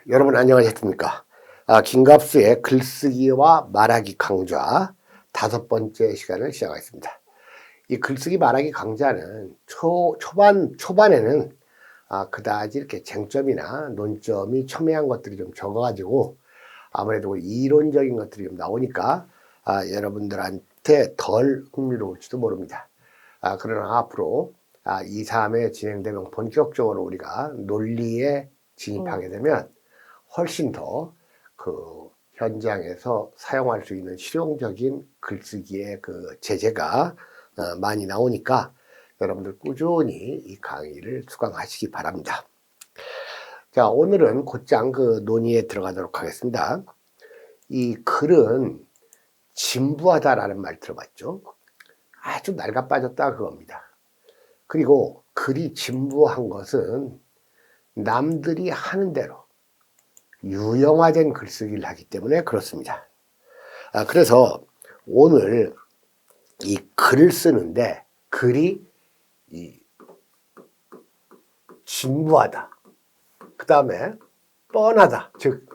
여러분 안녕하셨습니까? 김갑수의 글쓰기와 말하기 강좌 5번째 시간을 시작하겠습니다. 이 글쓰기 말하기 강좌는 초반에는 그다지 이렇게 쟁점이나 논점이 첨예한 것들이 좀 적어가지고 아무래도 이론적인 것들이 좀 나오니까 여러분들한테 덜 흥미로울지도 모릅니다. 그러나 앞으로 2, 3회 진행되면 본격적으로 우리가 논리에 진입하게 되면 훨씬 더 그 현장에서 사용할 수 있는 실용적인 글쓰기의 그 제재가 많이 나오니까 여러분들 꾸준히 이 강의를 수강하시기 바랍니다. 자, 오늘은 곧장 그 논의에 들어가도록 하겠습니다. 이 글은 진부하다라는 말 들어봤죠? 아주 낡아 빠졌다 그겁니다. 그리고 글이 진부한 것은 남들이 하는 대로 유형화된 글쓰기를 하기 때문에 그렇습니다. 그래서 오늘 이 글을 쓰는데 글이 진부하다, 그 다음에 뻔하다, 즉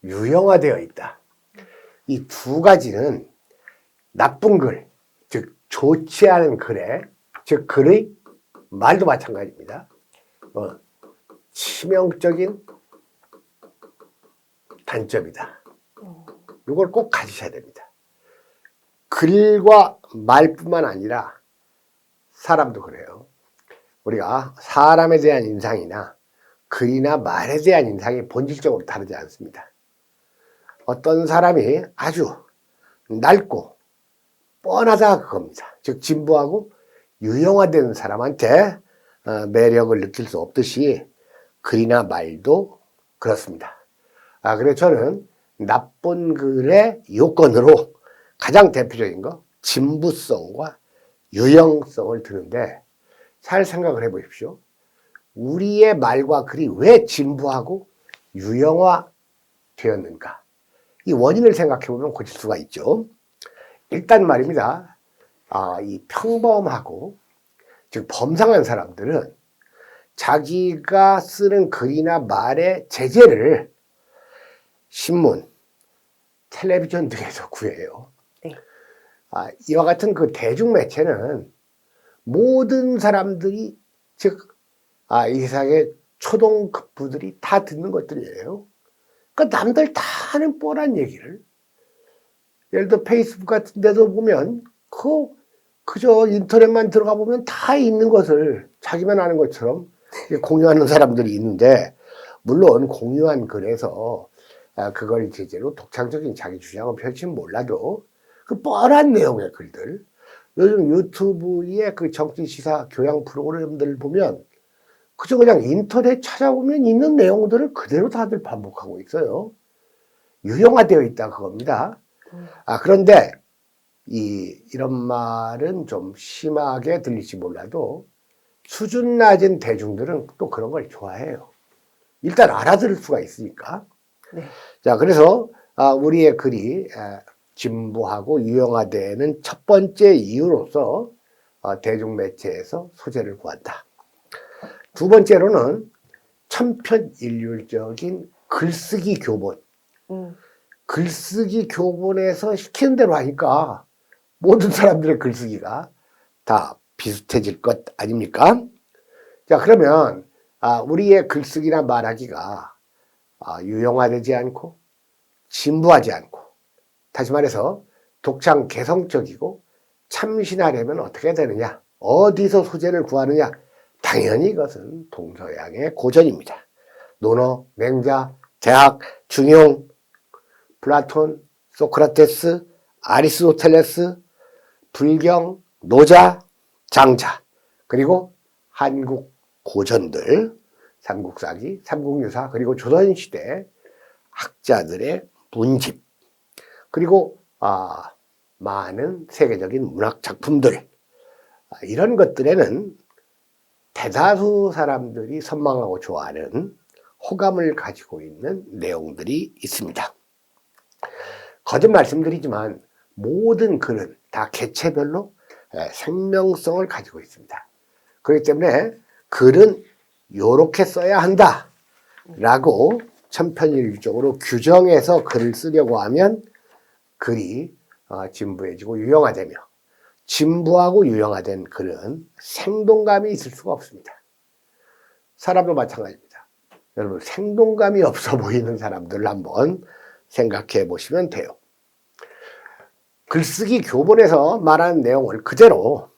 유형화되어 있다. 이 두 가지는 나쁜 글, 즉 좋지 않은 글에, 즉 글의 말도 마찬가지입니다. 치명적인 단점이다. 이걸 꼭 가지셔야 됩니다. 글과 말뿐만 아니라 사람도 그래요. 우리가 사람에 대한 인상이나 글이나 말에 대한 인상이 본질적으로 다르지 않습니다. 어떤 사람이 아주 낡고 뻔하다 그겁니다. 즉 진부하고 유형화된 사람한테 매력을 느낄 수 없듯이 글이나 말도 그렇습니다. 그래서 저는 나쁜 글의 요건으로 가장 대표적인 거 진부성과 유형성을 드는데 잘 생각을 해 보십시오. 우리의 말과 글이 왜 진부하고 유형화 되었는가? 이 원인을 생각해 보면 고칠 수가 있죠. 일단 말입니다. 이 평범하고 즉 범상한 사람들은 자기가 쓰는 글이나 말의 제재를 신문, 텔레비전 등에서 구해요. 네. 이와 같은 그 대중매체는 모든 사람들이 즉 이 세상의 초동급부들이 다 듣는 것들이에요. 그러니까 남들 다 하는 뻔한 얘기를, 예를 들어 페이스북 같은 데도 보면 그저 인터넷만 들어가 보면 다 있는 것을 자기만 아는 것처럼 공유하는 사람들이 있는데, 물론 공유한 글에서 그걸 제재로 독창적인 자기 주장을 펼치면 몰라도 그 뻔한 내용의 글들, 요즘 유튜브의 그 정치 시사 교양 프로그램들 보면 그저 그냥 인터넷 찾아보면 있는 내용들을 그대로 다들 반복하고 있어요. 유형화되어 있다 그겁니다. 그런데 이런 말은 좀 심하게 들릴지 몰라도 수준 낮은 대중들은 또 그런 걸 좋아해요. 일단 알아들을 수가 있으니까. 네. 자, 그래서 우리의 글이 진부하고 유형화되는 첫 번째 이유로서 대중매체에서 소재를 구한다. 두 번째로는 천편일률적인 글쓰기 교본. 글쓰기 교본에서 시키는 대로 하니까 모든 사람들의 글쓰기가 다 비슷해질 것 아닙니까? 자, 그러면 우리의 글쓰기나 말하기가 유형화되지 않고 진부하지 않고, 다시 말해서 독창 개성적이고 참신하려면 어떻게 되느냐, 어디서 소재를 구하느냐? 당연히 이것은 동서양의 고전입니다. 논어, 맹자, 대학, 중용, 플라톤, 소크라테스, 아리스토텔레스, 불경, 노자, 장자, 그리고 한국 고전들, 삼국사기, 삼국유사, 그리고 조선시대 학자들의 문집, 그리고 많은 세계적인 문학 작품들, 이런 것들에는 대다수 사람들이 선망하고 좋아하는 호감을 가지고 있는 내용들이 있습니다. 거듭 말씀드리지만 모든 글은 다 개체별로 생명성을 가지고 있습니다. 그렇기 때문에 글은 요렇게 써야 한다 라고 천편일률적으로 규정해서 글을 쓰려고 하면 글이 진부해지고 유형화되며, 진부하고 유형화된 글은 생동감이 있을 수가 없습니다. 사람도 마찬가지입니다. 여러분, 생동감이 없어 보이는 사람들을 한번 생각해 보시면 돼요. 글쓰기 교본에서 말하는 내용을 그대로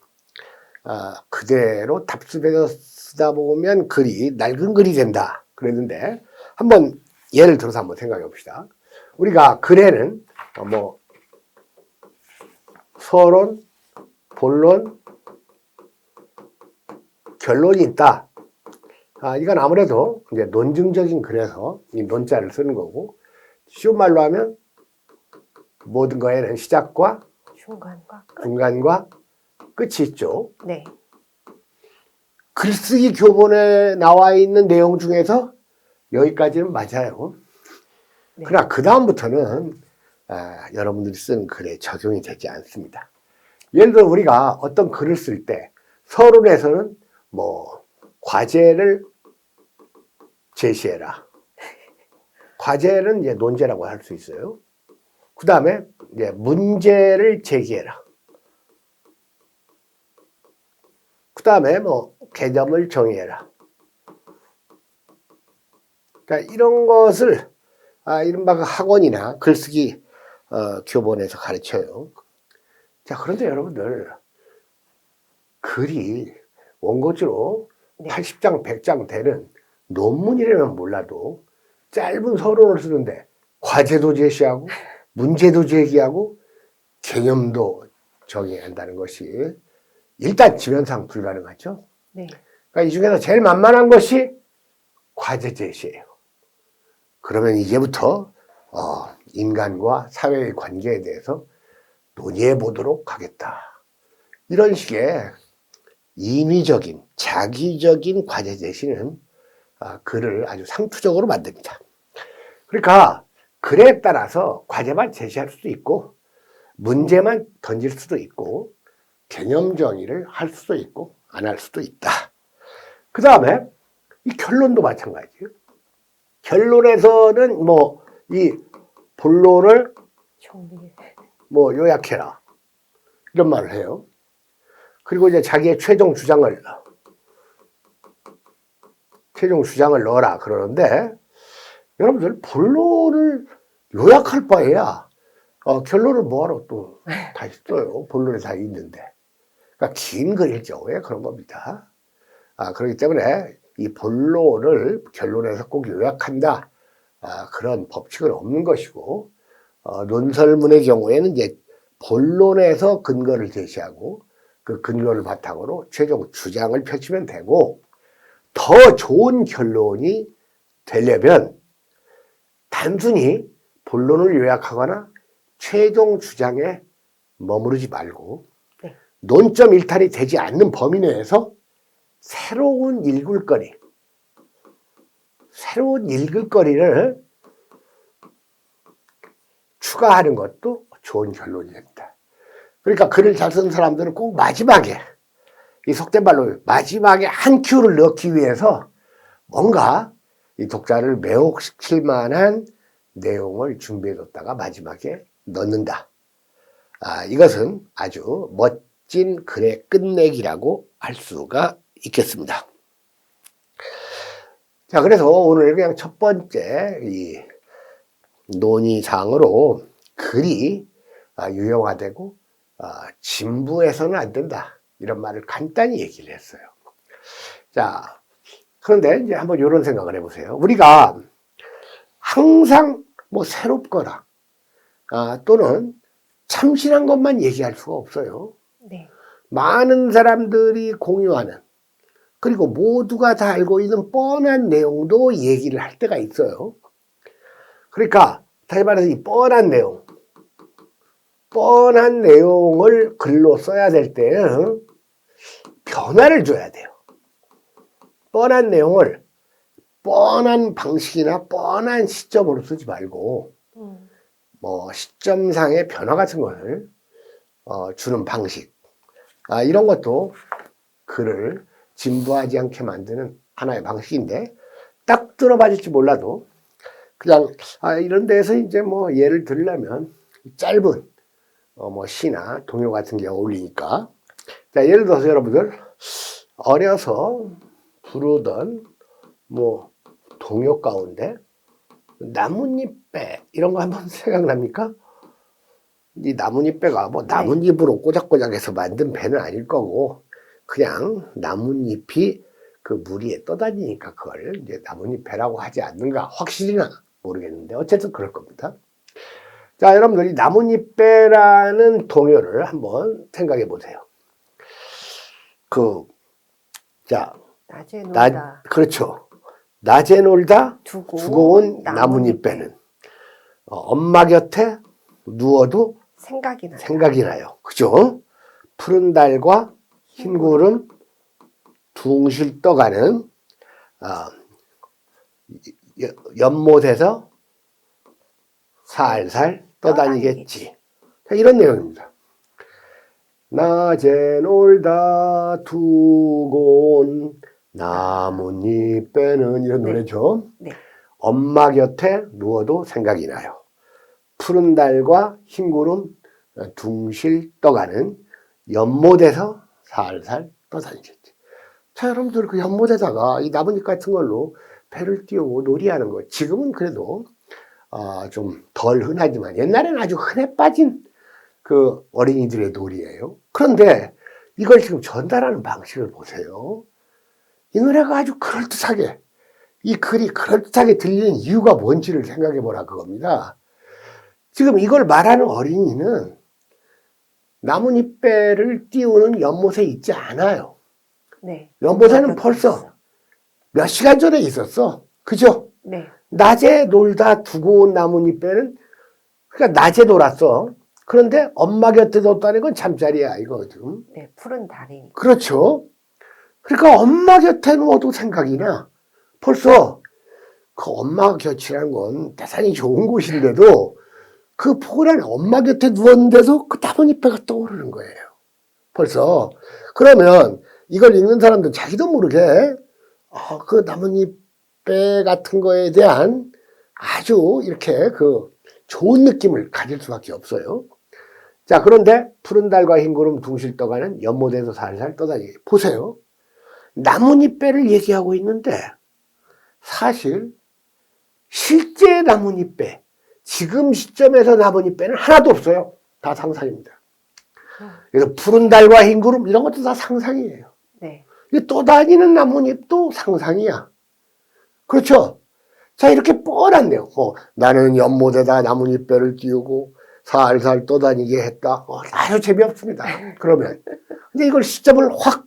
답습해서 쓰다 보면 글이 낡은 글이 된다 그랬는데, 한번 예를 들어서 한번 생각해 봅시다. 우리가 글에는 서론, 본론, 결론이 있다. 이건 아무래도 이제 논증적인 글에서 이 논자를 쓰는 거고, 쉬운 말로 하면 모든 거에는 시작과 중간과 끝이 있죠. 네. 글쓰기 교본에 나와 있는 내용 중에서 여기까지는 맞아요. 네. 그러나 그 다음부터는 여러분들이 쓰는 글에 적용이 되지 않습니다. 예를 들어 우리가 어떤 글을 쓸 때 서론에서는 과제를 제시해라. 과제는 이제 논제라고 할 수 있어요. 그 다음에 이제 문제를 제기해라. 그 다음에 개념을 정의해라. 그러니까 이런 것을 이른바 학원이나 글쓰기 교본에서 가르쳐요. 자, 그런데 여러분들, 글이 원고지로 80장, 100장 되는 논문이라면 몰라도 짧은 서론을 쓰는데 과제도 제시하고 문제도 제기하고 개념도 정의해야 한다는 것이 일단 지면상 불가능하죠. 네. 그러니까 이 중에서 제일 만만한 것이 과제 제시예요. 그러면 이제부터 인간과 사회의 관계에 대해서 논의해 보도록 하겠다. 이런 식의 인위적인, 자기적인 과제 제시는 글을 아주 상투적으로 만듭니다. 그러니까 글에 따라서 과제만 제시할 수도 있고, 문제만 던질 수도 있고, 개념 정의를 할 수도 있고 안 할 수도 있다. 그 다음에 이 결론도 마찬가지예요. 결론에서는 이 본론을 요약해라, 이런 말을 해요. 그리고 이제 자기의 최종 주장을 넣어라 그러는데, 여러분들 본론을 요약할 바에야 결론을 뭐하러 또 다시 써요. 본론에 다 있는데. 그러니까 긴 글일 경우에 그런 겁니다. 그렇기 때문에 이 본론을 결론에서 꼭 요약한다, 그런 법칙은 없는 것이고, 논설문의 경우에는 이제 본론에서 근거를 제시하고 그 근거를 바탕으로 최종 주장을 펼치면 되고, 더 좋은 결론이 되려면 단순히 본론을 요약하거나 최종 주장에 머무르지 말고 논점 일탈이 되지 않는 범위 내에서 새로운 읽을 거리를 추가하는 것도 좋은 결론이 됩니다. 그러니까 글을 잘 쓰는 사람들은 꼭 마지막에, 이 속된 말로 마지막에 한 큐를 넣기 위해서 뭔가 이 독자를 매혹시킬 만한 내용을 준비해뒀다가 마지막에 넣는다. 이것은 아주 멋진 글의 끝내기라고 할 수가 있겠습니다. 자, 그래서 오늘 그냥 첫 번째 이 논의사항으로 글이 유형화되고 진부해서는 안 된다, 이런 말을 간단히 얘기를 했어요. 자, 그런데 이제 한번 이런 생각을 해보세요. 우리가 항상 새롭거나 또는 참신한 것만 얘기할 수가 없어요. 네. 많은 사람들이 공유하는, 그리고 모두가 다 알고 있는 뻔한 내용도 얘기를 할 때가 있어요. 그러니까 다시 말해서 이 뻔한 내용을 글로 써야 될 때는 변화를 줘야 돼요. 뻔한 내용을 뻔한 방식이나 뻔한 시점으로 쓰지 말고 시점상의 변화 같은 걸 주는 방식, 이런 것도 글을 진부하지 않게 만드는 하나의 방식인데 딱 들어봐질지 몰라도 그냥 이런 데서 이제 뭐 예를 들려면 짧은 뭐 시나 동요 같은 게 어울리니까 자 예를 들어서 여러분들 어려서 부르던 뭐 동요 가운데 나뭇잎배 이런 거 한번 생각납니까? 이 나뭇잎배가 뭐 나뭇잎으로 꼬작꼬작해서 만든 배는 아닐 거고 그냥 나뭇잎이 그 물 위에 떠다니니까 그걸 이제 나뭇잎배라고 하지 않는가 확실히나 모르겠는데 어쨌든 그럴 겁니다. 자 여러분들이 나뭇잎배라는 동요를 한번 생각해 보세요. 낮에 놀다 그렇죠. 낮에 놀다 두고 온 나뭇잎배는 엄마 곁에 누워도 생각이 나요. 그죠? 푸른 달과 흰 구름 둥실 떠가는 연못에서 살살 떠다니겠지. 이런 내용입니다. 낮에 놀다 두고 온 나뭇잎배는 이런 노래죠. 네. 엄마 곁에 누워도 생각이 나요. 푸른 달과 흰 구름 둥실 떠가는 연못에서 살살 떠다니겠지. 자, 여러분들 그 연못에다가 이 나뭇잎 같은 걸로 배를 띄우고 놀이하는 거 지금은 그래도 좀 덜 흔하지만 옛날에는 아주 흔해 빠진 그 어린이들의 놀이예요. 그런데 이걸 지금 전달하는 방식을 보세요. 이 노래가 아주 그럴듯하게 이 글이 그럴듯하게 들리는 이유가 뭔지를 생각해 보라 그겁니다. 지금 이걸 말하는 어린이는 나뭇잎배를 띄우는 연못에 있지 않아요. 네. 연못에는 벌써 몇 시간 전에 있었어. 그죠? 네. 낮에 놀다 두고 온 나뭇잎배는 그러니까 낮에 놀았어. 그런데 엄마 곁에 뒀다는 건 잠자리야 이거 지금. 네, 푸른 달이니까. 그렇죠. 그러니까 엄마 곁에 누워도 생각이 나. 벌써 그 엄마 곁이라는 건 대단히 좋은 곳인데도 그 포근한 엄마 곁에 누웠는데도 그 나뭇잎배가 떠오르는 거예요. 벌써. 그러면 이걸 읽는 사람들은 자기도 모르게 그 나뭇잎배 같은 거에 대한 아주 이렇게 그 좋은 느낌을 가질 수밖에 없어요. 자, 그런데 푸른 달과 흰 구름 둥실 떠가는 연못에서 살살 떠다니게. 보세요. 나뭇잎배를 얘기하고 있는데 사실 실제 나뭇잎배, 지금 시점에서 나뭇잎배는 하나도 없어요. 다 상상입니다. 그래서 푸른 달과 흰 구름 이런 것도 다 상상이에요. 네. 떠다니는 나뭇잎도 상상이야. 그렇죠? 자, 이렇게 뻔한 내용. 나는 연못에다 나뭇잎배를 띄우고 살살 떠다니게 했다. 아주 재미없습니다. 그러면. 근데 이걸 시점을 확,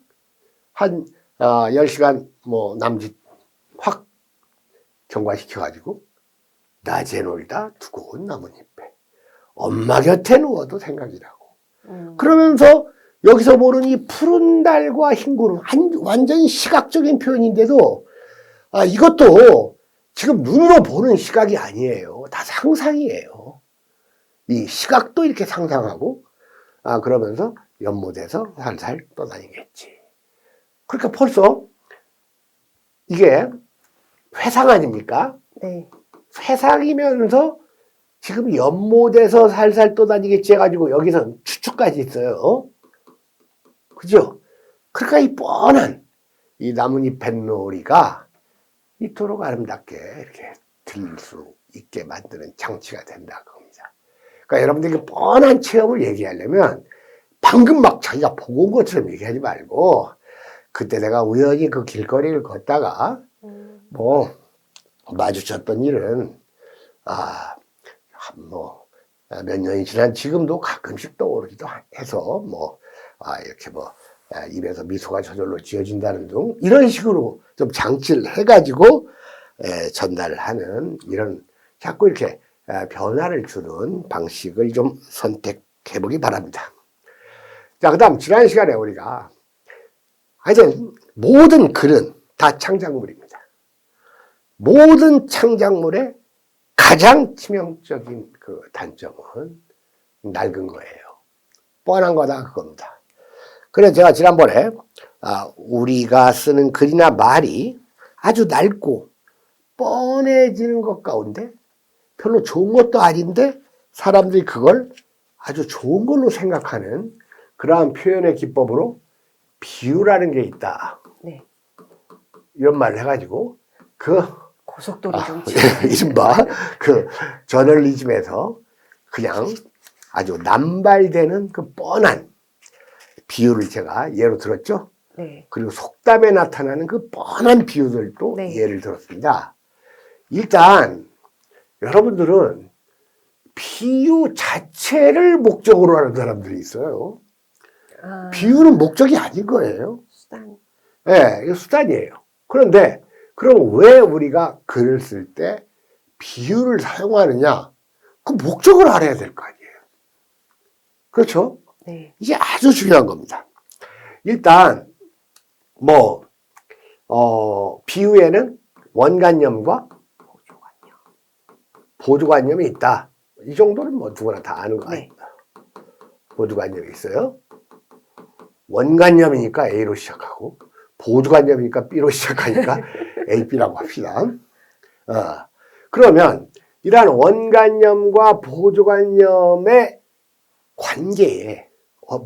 한, 10시간 남짓 확 경과시켜가지고, 낮에 놀다 두고 온 나뭇잎배. 엄마 곁에 누워도 생각이 나고. 그러면서 여기서 보는 이 푸른 달과 흰 구름, 완전 시각적인 표현인데도, 이것도 지금 눈으로 보는 시각이 아니에요. 다 상상이에요. 이 시각도 이렇게 상상하고, 그러면서 연못에서 살살 떠다니겠지. 그러니까 벌써 이게 회상 아닙니까? 네. 회상이면서 지금 연못에서 살살 떠다니겠지 해가지고 여기서 추측까지 있어요. 그죠? 그러니까 이 뻔한 이 나뭇잎 뱃놀이가 이토록 아름답게 이렇게 들릴 수 있게 만드는 장치가 된다 겁니다. 그러니까 여러분들이 뻔한 체험을 얘기하려면 방금 막 자기가 보고 온 것처럼 얘기하지 말고 그때 내가 우연히 그 길거리를 걷다가 마주쳤던 일은 몇 년이 지난 지금도 가끔씩 떠오르기도 해서 이렇게 입에서 미소가 저절로 지어진다는 등 이런 식으로 좀 장치를 해가지고 전달을 하는 이런 자꾸 이렇게 변화를 주는 방식을 좀 선택해보기 바랍니다. 자, 그 다음 지난 시간에 우리가 하여튼 모든 글은 다 창작물입니다. 모든 창작물의 가장 치명적인 그 단점은 낡은 거예요. 뻔한 거다 그겁니다. 그래서 제가 지난번에 우리가 쓰는 글이나 말이 아주 낡고 뻔해지는 것 가운데 별로 좋은 것도 아닌데 사람들이 그걸 아주 좋은 걸로 생각하는 그러한 표현의 기법으로 비유라는 게 있다. 네. 이런 말을 해가지고 그 고속도로 좀 이른바 그 저널리즘에서 그냥 아주 남발되는 그 뻔한 비유를 제가 예로 들었죠. 네. 그리고 속담에 나타나는 그 뻔한 비유들도 네. 예를 들었습니다. 일단 여러분들은 비유 자체를 목적으로 하는 사람들이 있어요. 비유는 목적이 아닌 거예요. 수단. 네, 이거 수단이에요. 그런데 그럼 왜 우리가 글을 쓸 때 비유를 사용하느냐? 그 목적을 알아야 될 거 아니에요. 그렇죠? 네. 이게 아주 중요한 겁니다. 일단 비유에는 원관념과 보조관념이 있다. 이 정도는 뭐 누구나 다 아는 거 아닙니다. 보조관념이 있어요. 원관념이니까 A로 시작하고 보조관념이니까 B로 시작하니까 A, B라고 합시다. 그러면 이러한 원관념과 보조관념의 관계에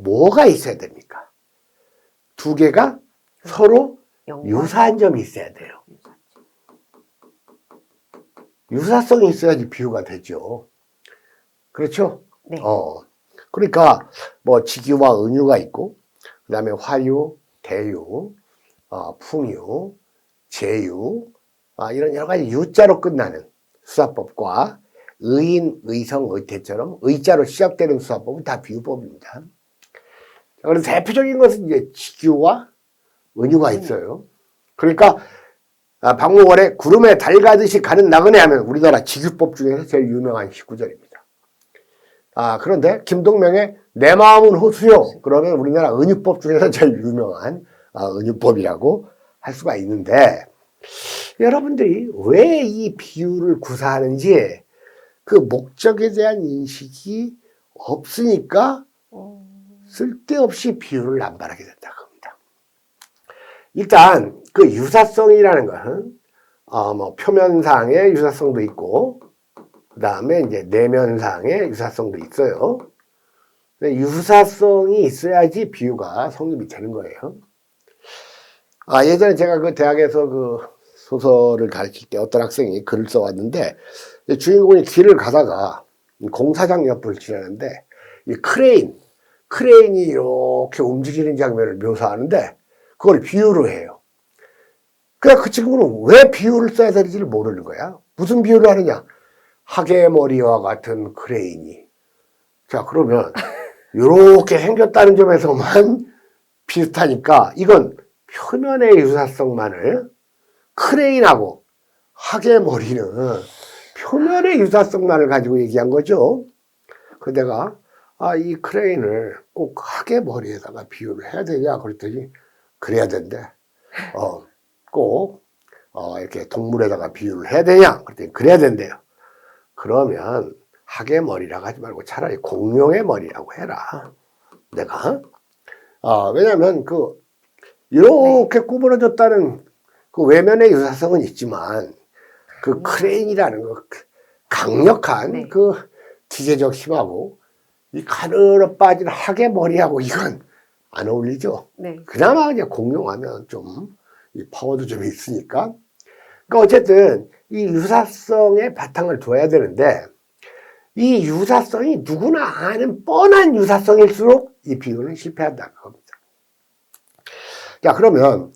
뭐가 있어야 됩니까? 두 개가 서로 유사한 점이 있어야 돼요. 유사성이 있어야지 비유가 되죠. 그렇죠? 네. 그러니까 뭐 직유와 은유가 있고 그 다음에 화유, 대유, 풍유, 제유 이런 여러 가지 유자로 끝나는 수사법과 의인, 의성, 의태처럼 의자로 시작되는 수사법은 다 비유법입니다. 그래서 대표적인 것은 이제 직유와 은유가 있어요. 그러니까 박목월의 구름에 달 가듯이 가는 나그네 하면 우리나라 직유법 중에서 제일 유명한 19절입니다. 그런데 김동명의 내 마음은 호수요. 그러면 우리나라 은유법 중에서 제일 유명한 은유법이라고 할 수가 있는데 여러분들이 왜 이 비유를 구사하는지 그 목적에 대한 인식이 없으니까 쓸데없이 비유를 남발하게 된다고 합니다. 일단 그 유사성이라는 것은 표면상의 유사성도 있고 그 다음에 이제 내면상의 유사성도 있어요. 유사성이 있어야지 비유가 성립이 되는 거예요. 예전에 제가 그 대학에서 그 소설을 가르칠 때 어떤 학생이 글을 써왔는데 주인공이 길을 가다가 공사장 옆을 지나는데 이 크레인이 이렇게 움직이는 장면을 묘사하는데 그걸 비유로 해요. 그러니까 그 친구는 왜 비유를 써야 되는지를 모르는 거야. 무슨 비유를 하느냐? 하계머리와 같은 크레인이. 자, 그러면 이렇게 생겼다는 점에서만 비슷하니까 이건 표면의 유사성만을 크레인하고 하계머리는 표면의 유사성만을 가지고 얘기한 거죠. 그 내가 이 크레인을 꼭 하계머리에다가 비유를 해야 되냐 그랬더니 그래야 된대. 꼭 이렇게 동물에다가 비유를 해야 되냐 그랬더니 그래야 된대요. 그러면 하계머리라고 하지 말고 차라리 공룡의 머리라고 해라. 내가 왜냐면 이렇게 구부러졌다는 그 외면의 유사성은 있지만 그 크레인이라는 강력한 그 기계적 힘하고 이 가늘어 빠진 하계머리하고 이건 안 어울리죠. 그나마 그냥 공룡하면 좀 이 파워도 좀 있으니까. 그러니까 어쨌든 이 유사성의 바탕을 둬야 되는데 이 유사성이 누구나 아는 뻔한 유사성일수록 이 비유는 실패한다는 겁니다. 자, 그러면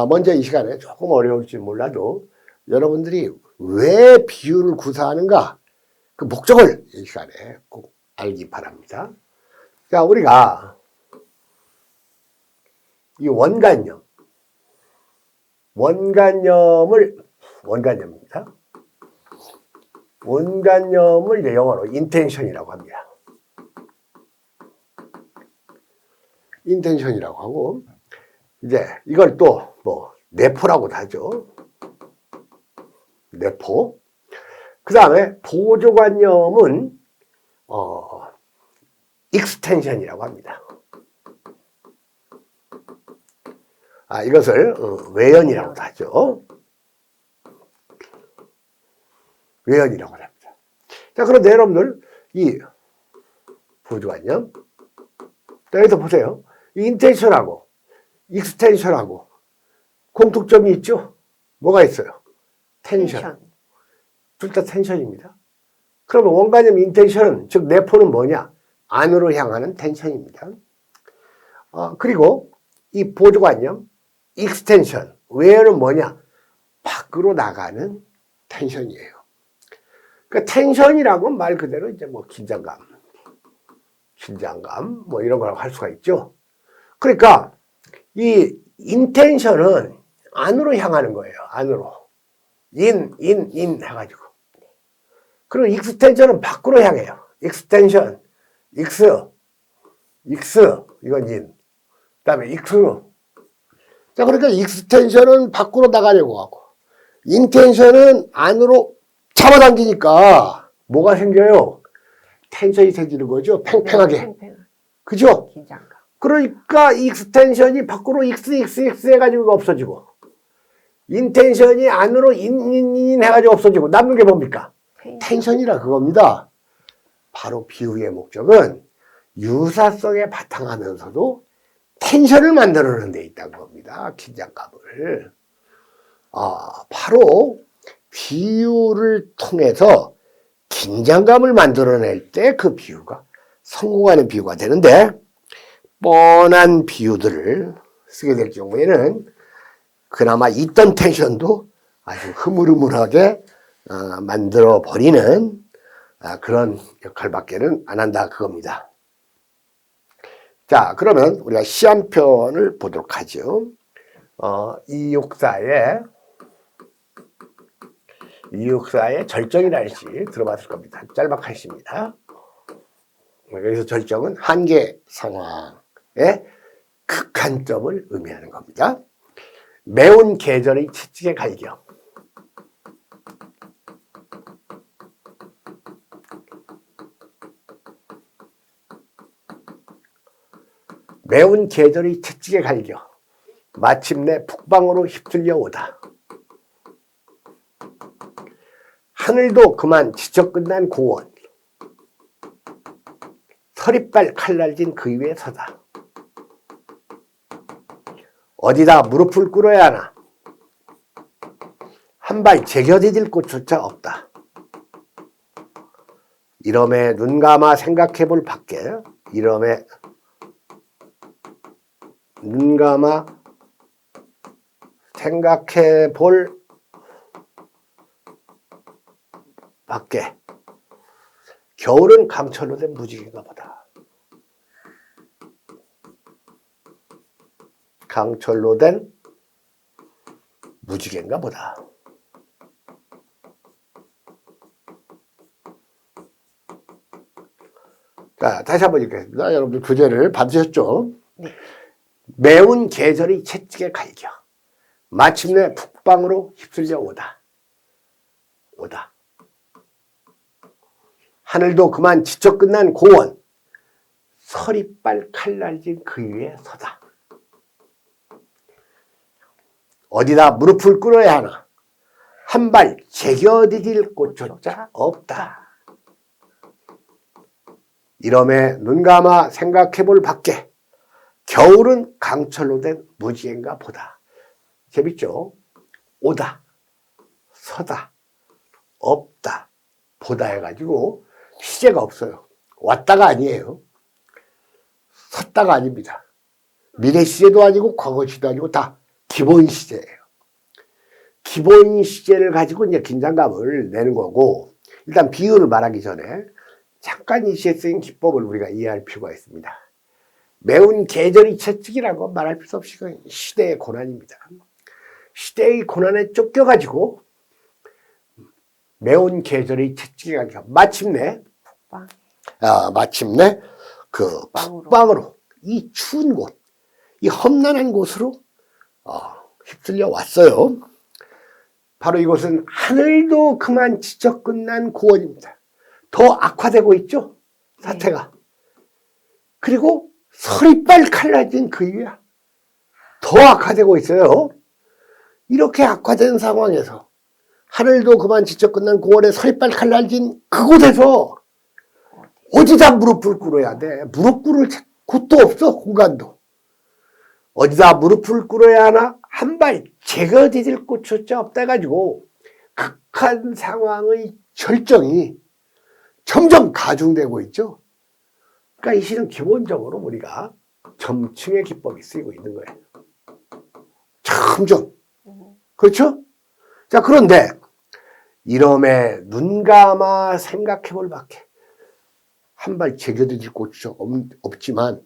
먼저 이 시간에 조금 어려울지 몰라도 여러분들이 왜 비유를 구사하는가 그 목적을 이 시간에 꼭 알기 바랍니다. 자, 우리가 이 원관념입니다. 원관념을 이제 영어로 intention이라고 합니다. intention이라고 하고 이제 이걸 또 내포라고도 하죠. 내포. 그 다음에 보조관념은 extension이라고 합니다. 이것을 외연이라고도 하죠. 외연이라고 합니다. 자, 그런데 여러분들 이 보조관념, 여기서 보세요. 인텐션하고 익스텐션하고 공통점이 있죠? 뭐가 있어요? 텐션. 둘 다 텐션입니다. 그러면 원관념 인텐션은, 즉 내포는 뭐냐? 안으로 향하는 텐션입니다. 그리고 이 보조관념 익스텐션, 외연은 뭐냐? 밖으로 나가는 텐션이에요. 그러니까 텐션이라고 말 그대로 이제 뭐 긴장감 뭐 이런 걸 할 수가 있죠. 그러니까 이 인텐션은 안으로 향하는 거예요. 안으로. 인 해가지고. 그리고 익스텐션은 밖으로 향해요. 익스텐션, 이건 인. 그 다음에 자, 그러니까 익스텐션은 밖으로 나가려고 하고, 인텐션은 안으로 잡아당기니까 뭐가 생겨요? 텐션이 생기는 거죠. 팽팽하게. 그죠? 긴장감. 그러니까 익스텐션이 밖으로 익스 해가지고 없어지고, 인텐션이 안으로 인 해가지고 없어지고, 남는 게 뭡니까? 텐션이라 그겁니다. 바로 비유의 목적은 유사성에 바탕하면서도 텐션을 만들어내는 데 있다는 겁니다. 긴장감을. 바로 비유를 통해서 긴장감을 만들어낼 때 그 비유가 성공하는 비유가 되는데, 뻔한 비유들을 쓰게 될 경우에는 그나마 있던 텐션도 아주 흐물흐물하게 만들어버리는 그런 역할밖에는 안 한다 그겁니다. 자, 그러면 우리가 시 한 편을 보도록 하죠. 이육사의 절정이라는 시 들어봤을 겁니다. 짤막한 시입니다. 여기서 절정은 한계 상황의 극한점을 의미하는 겁니다. 매운 계절의 채찍의 갈겨. 매운 계절의 채찍에 갈겨 마침내 북방으로 휩쓸려 오다. 하늘도 그만 지쳐 끝난 고원. 서리빨 칼날진 그 위에 서다. 어디다 무릎을 꿇어야 하나. 한 발 제껴디딜 곳조차 없다. 이러매 눈 감아 생각해 볼 밖에. 이러매 눈 감아 생각해 볼 밖에. 겨울은 강철로 된 무지개인가 보다. 강철로 된 무지개인가 보다. 자, 다시 한번 읽겠습니다. 여러분들 교재를 받으셨죠? 네. 매운 계절이 채찍에 갈겨 마침내 북방으로 휩쓸려 오다. 하늘도 그만 지쳐 끝난 고원. 서리빨 칼날진 그 위에 서다. 어디다 무릎을 꿇어야 하나. 한 발 제껴디딜 곳조차 없다. 이러매 눈 감아 생각해 볼 밖에. 겨울은 강철로 된 무지개인가 보다. 재밌죠? 오다, 서다, 없다, 보다 해가지고 시제가 없어요. 왔다가 아니에요. 섰다가 아닙니다. 미래 시제도 아니고 과거 시제도 아니고 다 기본 시제예요. 기본 시제를 가지고 이제 긴장감을 내는 거고, 일단 비유를 말하기 전에 잠깐 이 시에 쓰인 기법을 우리가 이해할 필요가 있습니다. 매운 계절이 채찍이라고 말할 필요 없이 시대의 고난입니다. 시대의 고난에 쫓겨가지고 매운 계절의 채찍이 가니까 마침내 그 북방으로 이 추운 곳, 이 험난한 곳으로 휩쓸려 왔어요. 바로 이곳은 하늘도 그만 지쳐 끝난 고원입니다. 더 악화되고 있죠, 사태가. 그리고 서리빨 칼날진 그 위에 더 악화되고 있어요. 이렇게 악화된 상황에서 하늘도 그만 지쳐 끝난 9월에 서리빨 칼날진 그곳에서 어디다 무릎을 꿇어야 돼? 무릎 꿇을 곳도 없어, 공간도. 어디다 무릎을 꿇어야 하나? 한 발 제거되질 곳조차 없다 해가지고 극한 상황의 절정이 점점 가중되고 있죠. 그러니까 이 시는 기본적으로 우리가 점층의 기법이 쓰이고 있는 거예요. 점점. 그렇죠? 자, 그런데 이러면 눈 감아 생각해 볼 밖에 한 발 제거되질 곳이 없지만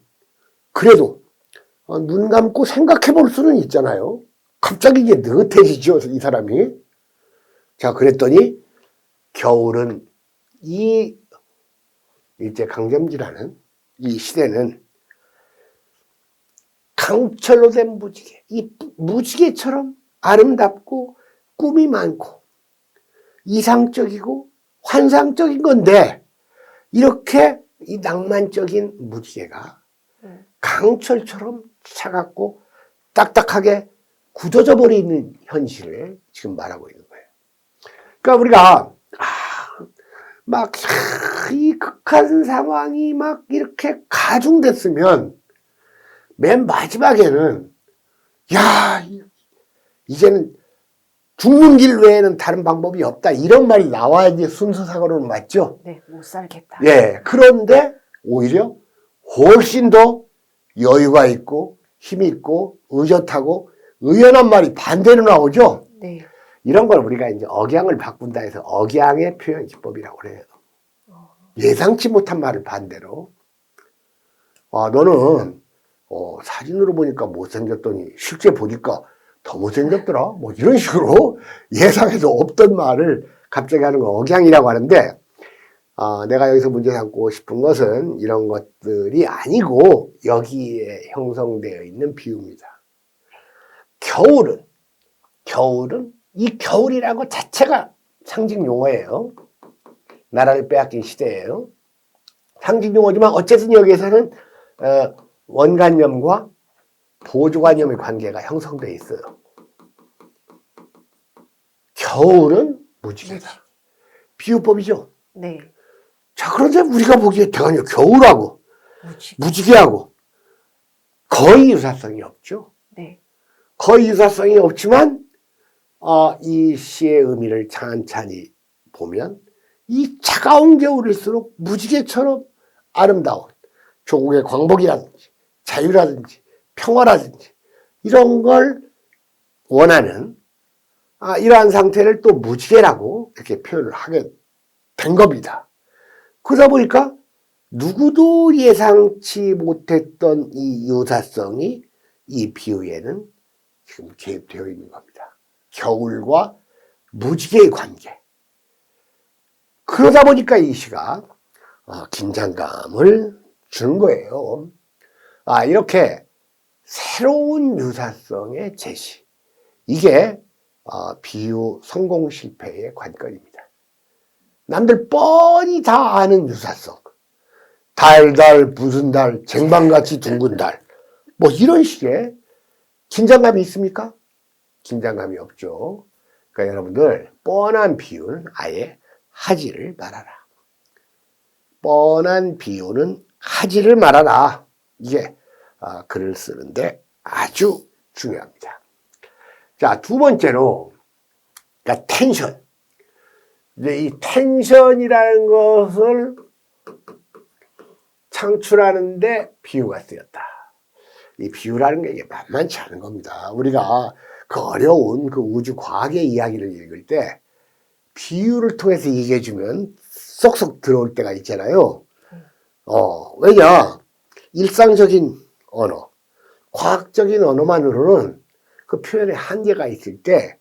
그래도 눈 감고 생각해 볼 수는 있잖아요. 갑자기 이제 느긋해지죠, 이 사람이. 자, 그랬더니 겨울은 이 일제강점기라는 이 시대는 강철로 된 무지개, 이 무지개처럼 아름답고 꿈이 많고 이상적이고 환상적인 건데 이렇게 이 낭만적인 무지개가 강철처럼 차갑고 딱딱하게 굳어져 버리는 현실을 지금 말하고 있는 거예요. 그러니까 우리가 막 이 극한 상황이 막 이렇게 가중됐으면 맨 마지막에는 야, 이제는 죽는 길 외에는 다른 방법이 없다 이런 말이 나와야지 순서상으로는 맞죠? 네, 못 살겠다. 예, 그런데 오히려 훨씬 더 여유가 있고 힘이 있고 의젓하고 의연한 말이 반대로 나오죠? 네. 이런 걸 우리가 이제 억양을 바꾼다 해서 억양의 표현 기법이라고 그래요. 예상치 못한 말을 반대로. 너는 사진으로 보니까 못생겼더니 실제 보니까 더 못생겼더라. 뭐 이런 식으로 예상해도 없던 말을 갑자기 하는 거 억양이라고 하는데 내가 여기서 문제 삼고 싶은 것은 이런 것들이 아니고 여기에 형성되어 있는 비유입니다. 겨울은 이 겨울이라고 자체가 상징 용어예요. 나라를 빼앗긴 시대예요. 상징 용어지만 어쨌든 여기에서는 원관념과 보조관념의 관계가 형성되어 있어요. 겨울은 무지개다. 비유법이죠. 네. 자, 그런데 우리가 보기에 대관료 겨울하고 무지개하고 거의 유사성이 없죠. 네. 거의 유사성이 없지만 이 시의 의미를 찬찬히 보면 이 차가운 겨울일수록 무지개처럼 아름다운 조국의 광복이라든지 자유라든지 평화라든지 이런 걸 원하는 이러한 상태를 또 무지개라고 이렇게 표현을 하게 된 겁니다. 그러다 보니까 누구도 예상치 못했던 이 유사성이 이 비유에는 지금 개입되어 있는 겁니다. 겨울과 무지개의 관계. 그러다 보니까 이 시가 긴장감을 주는 거예요. 이렇게 새로운 유사성의 제시. 이게 비유 성공 실패의 관건입니다. 남들 뻔히 다 아는 유사성. 달, 무슨 달, 쟁반같이 둥근 달. 뭐 이런 식의 긴장감이 있습니까? 긴장감이 없죠. 그러니까 여러분들 뻔한 비유는 아예 하지를 말아라. 뻔한 비유는 하지를 말아라. 이게 글을 쓰는데 아주 중요합니다. 자, 두 번째로 그러니까 텐션. 이제 이 텐션이라는 것을 창출하는데 비유가 쓰였다. 이 비유라는 게 이게 만만치 않은 겁니다. 우리가 그 어려운 그 우주 과학의 이야기를 읽을 때 비유를 통해서 얘기해주면 쏙쏙 들어올 때가 있잖아요. 왜냐? 일상적인 언어, 과학적인 언어만으로는 그 표현에 한계가 있을 때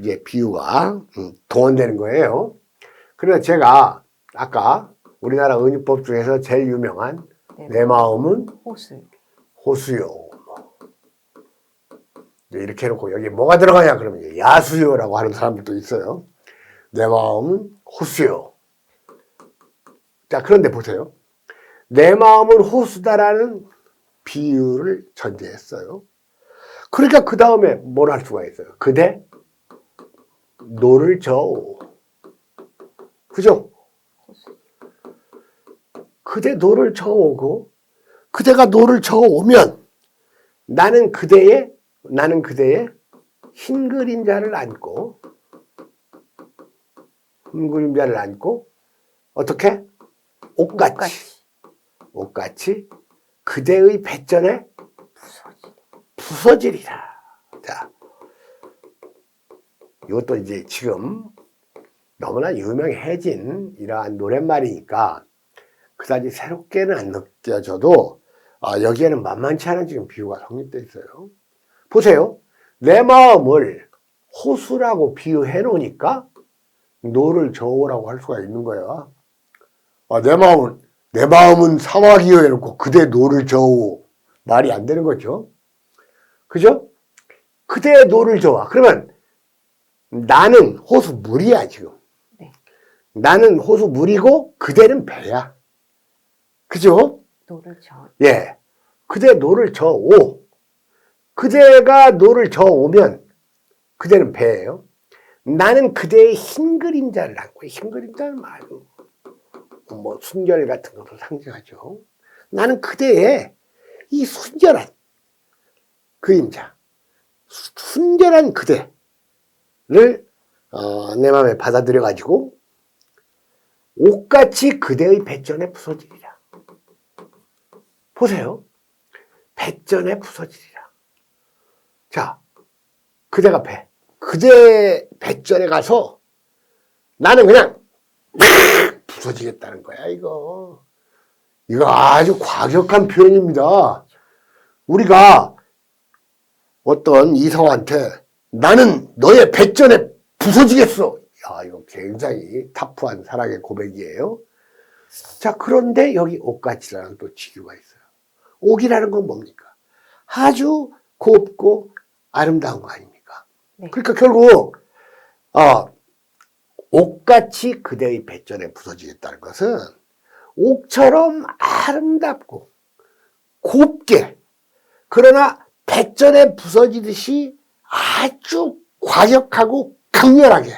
이제 비유가 동원되는 거예요. 그래서 제가 아까 우리나라 은유법 중에서 제일 유명한 내 마음은 호수요. 이렇게 해놓고 여기 뭐가 들어가냐 그러면 야수요라고 하는 사람들도 있어요. 내 마음은 호수요. 자, 그런데 보세요. 내 마음은 호수다라는 비유를 전제했어요. 그러니까 그 다음에 뭘 할 수가 있어요? 그대 노를 저오. 그죠? 그대 노를 저어오고 그대가 노를 저어오면 나는 그대의 흰 그림자를 안고 어떻게? 옷같이 그대의 배전에 부서지리라. 자, 이것도 이제 지금 너무나 유명해진 이러한 노랫말이니까 그다지 새롭게는 안 느껴져도 여기에는 만만치 않은 지금 비유가 성립되어 있어요. 보세요. 내 마음을 호수라고 비유해 놓으니까 노를 저으라고 할 수가 있는 거야. 내 마음은 사막이요 해놓고 그대 노를 저으. 말이 안 되는 거죠. 그죠? 그대의 노를 저어. 그러면 나는 호수 물이야 지금. 네. 나는 호수 물이고 그대는 배야. 그죠? 노를 저어. 예. 그대 노를 저어. 그대가 노를 저어오면 그대는 배예요. 나는 그대의 흰 그림자를 안고, 흰 그림자는 말고 뭐 순결 같은 것도 상징하죠. 나는 그대의 이 순결한 그림자, 순결한 그대를 내 마음에 받아들여 가지고 옷같이 그대의 배전에 부서지리라. 보세요. 배전에 부서지리라. 자, 그대가 그대 배전에 가서 나는 그냥 부서지겠다는 거야, 이거. 이거 아주 과격한 표현입니다. 우리가 어떤 이성한테 나는 너의 배전에 부서지겠어. 야, 이거 굉장히 타프한 사랑의 고백이에요. 자, 그런데 여기 옥같이라는 또 치유가 있어요. 옥이라는 건 뭡니까? 아주 곱고 아름다운 거 아닙니까? 네. 그러니까 결국 옥같이 그대의 배전에 부서지겠다는 것은 옥처럼 아름답고 곱게 그러나 배전에 부서지듯이 아주 과격하고 강렬하게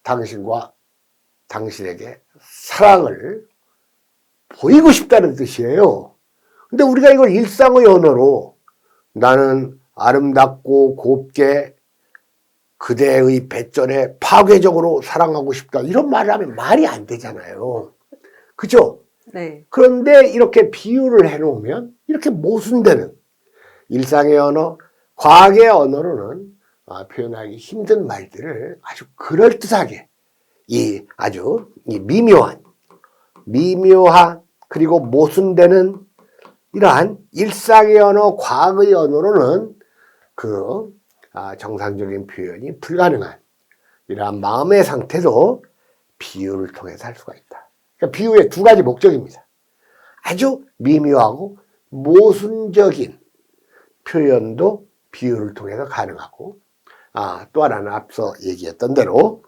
당신과 당신에게 사랑을 보이고 싶다는 뜻이에요. 근데 우리가 이걸 일상의 언어로 나는 아름답고 곱게 그대의 배전에 파괴적으로 사랑하고 싶다 이런 말을 하면 말이 안 되잖아요. 그죠? 네. 그런데 이렇게 비유를 해놓으면 이렇게 모순되는 일상의 언어, 과학의 언어로는 표현하기 힘든 말들을 아주 그럴듯하게 아주 미묘한 그리고 모순되는 이러한 일상의 언어, 과학의 언어로는 정상적인 표현이 불가능한 이러한 마음의 상태도 비유를 통해서 할 수가 있다. 그러니까 비유의 두 가지 목적입니다. 아주 미묘하고 모순적인 표현도 비유를 통해서 가능하고 또 하나는 앞서 얘기했던 대로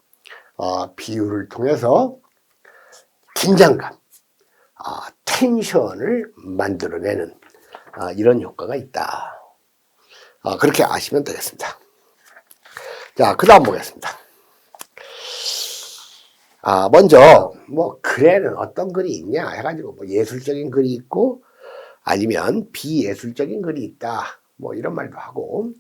비유를 통해서 긴장감, 텐션을 만들어내는 이런 효과가 있다. 그렇게 아시면 되겠습니다. 자, 그 다음 보겠습니다. 먼저 글에는 어떤 글이 있냐 해가지고 예술적인 글이 있고 아니면 비예술적인 글이 있다 이런 말도 하고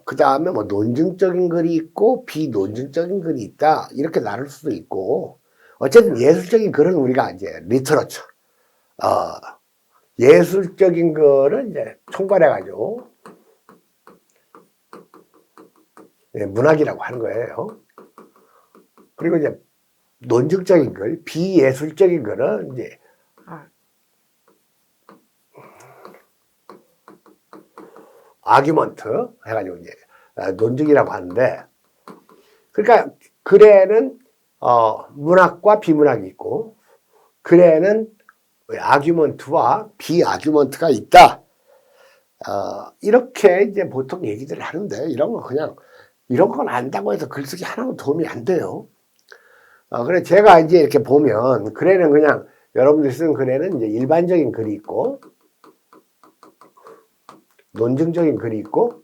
그 다음에 논증적인 글이 있고 비논증적인 글이 있다 이렇게 나눌 수도 있고 어쨌든 예술적인 글은 우리가 이제 리터러처 예술적인 글은 이제 총괄해가지고 문학이라고 하는 거예요. 그리고 이제 논증적인 글, 비예술적인 글은 이제 아규먼트 해가지고 이제 논증이라고 하는데, 그러니까 글에는 문학과 비문학이 있고 글에는 아규먼트와 비아규먼트가 있다. 이렇게 이제 보통 얘기들을 하는데 이런 건 안다고 해서 글쓰기 하나도 도움이 안 돼요. 그래 제가 이제 이렇게 보면 글에는 그냥 여러분들이 쓰는 글에는 이제 일반적인 글이 있고 논증적인 글이 있고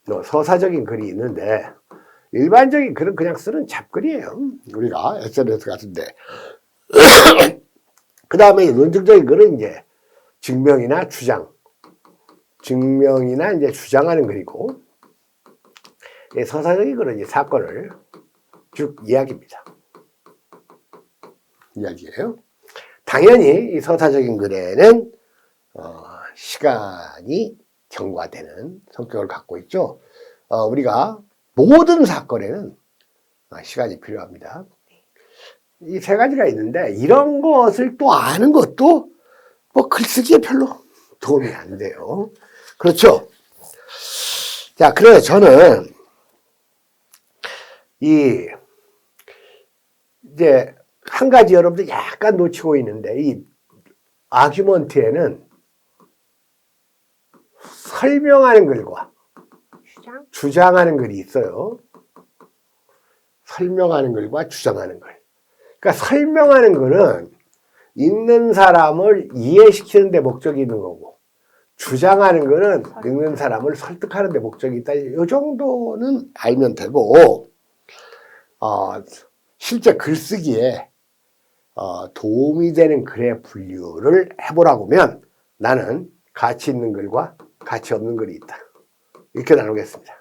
서사적인 글이 있는데 일반적인 글은 그냥 쓰는 잡글이에요. 우리가 SNS 같은데. 그 다음에 논증적인 글은 이제 증명이나 이제 주장하는 글이고, 서사적인 글은 이제 사건을 쭉 이야기합니다. 이야기예요. 당연히 이 서사적인 글에는 시간이 경과되는 성격을 갖고 있죠. 우리가 모든 사건에는 시간이 필요합니다. 이 세 가지가 있는데 이런 것을 또 아는 것도 뭐 글쓰기에 별로 도움이 안 돼요. 그렇죠? 자, 그래서 저는 이제 한 가지 여러분들 약간 놓치고 있는데, 이 아규먼트에는 설명하는 글과 주장하는 글이 있어요. 설명하는 글과 주장하는 글. 그러니까 설명하는 글은 읽는 사람을 이해시키는 데 목적이 있는 거고, 주장하는 글은 읽는 사람을 설득하는 데 목적이 있다. 이 정도는 알면 되고, 실제 글쓰기에 도움이 되는 글의 분류를 해보라고 하면 나는 가치 있는 글과 가치 없는 글이 있다. 이렇게 나누겠습니다.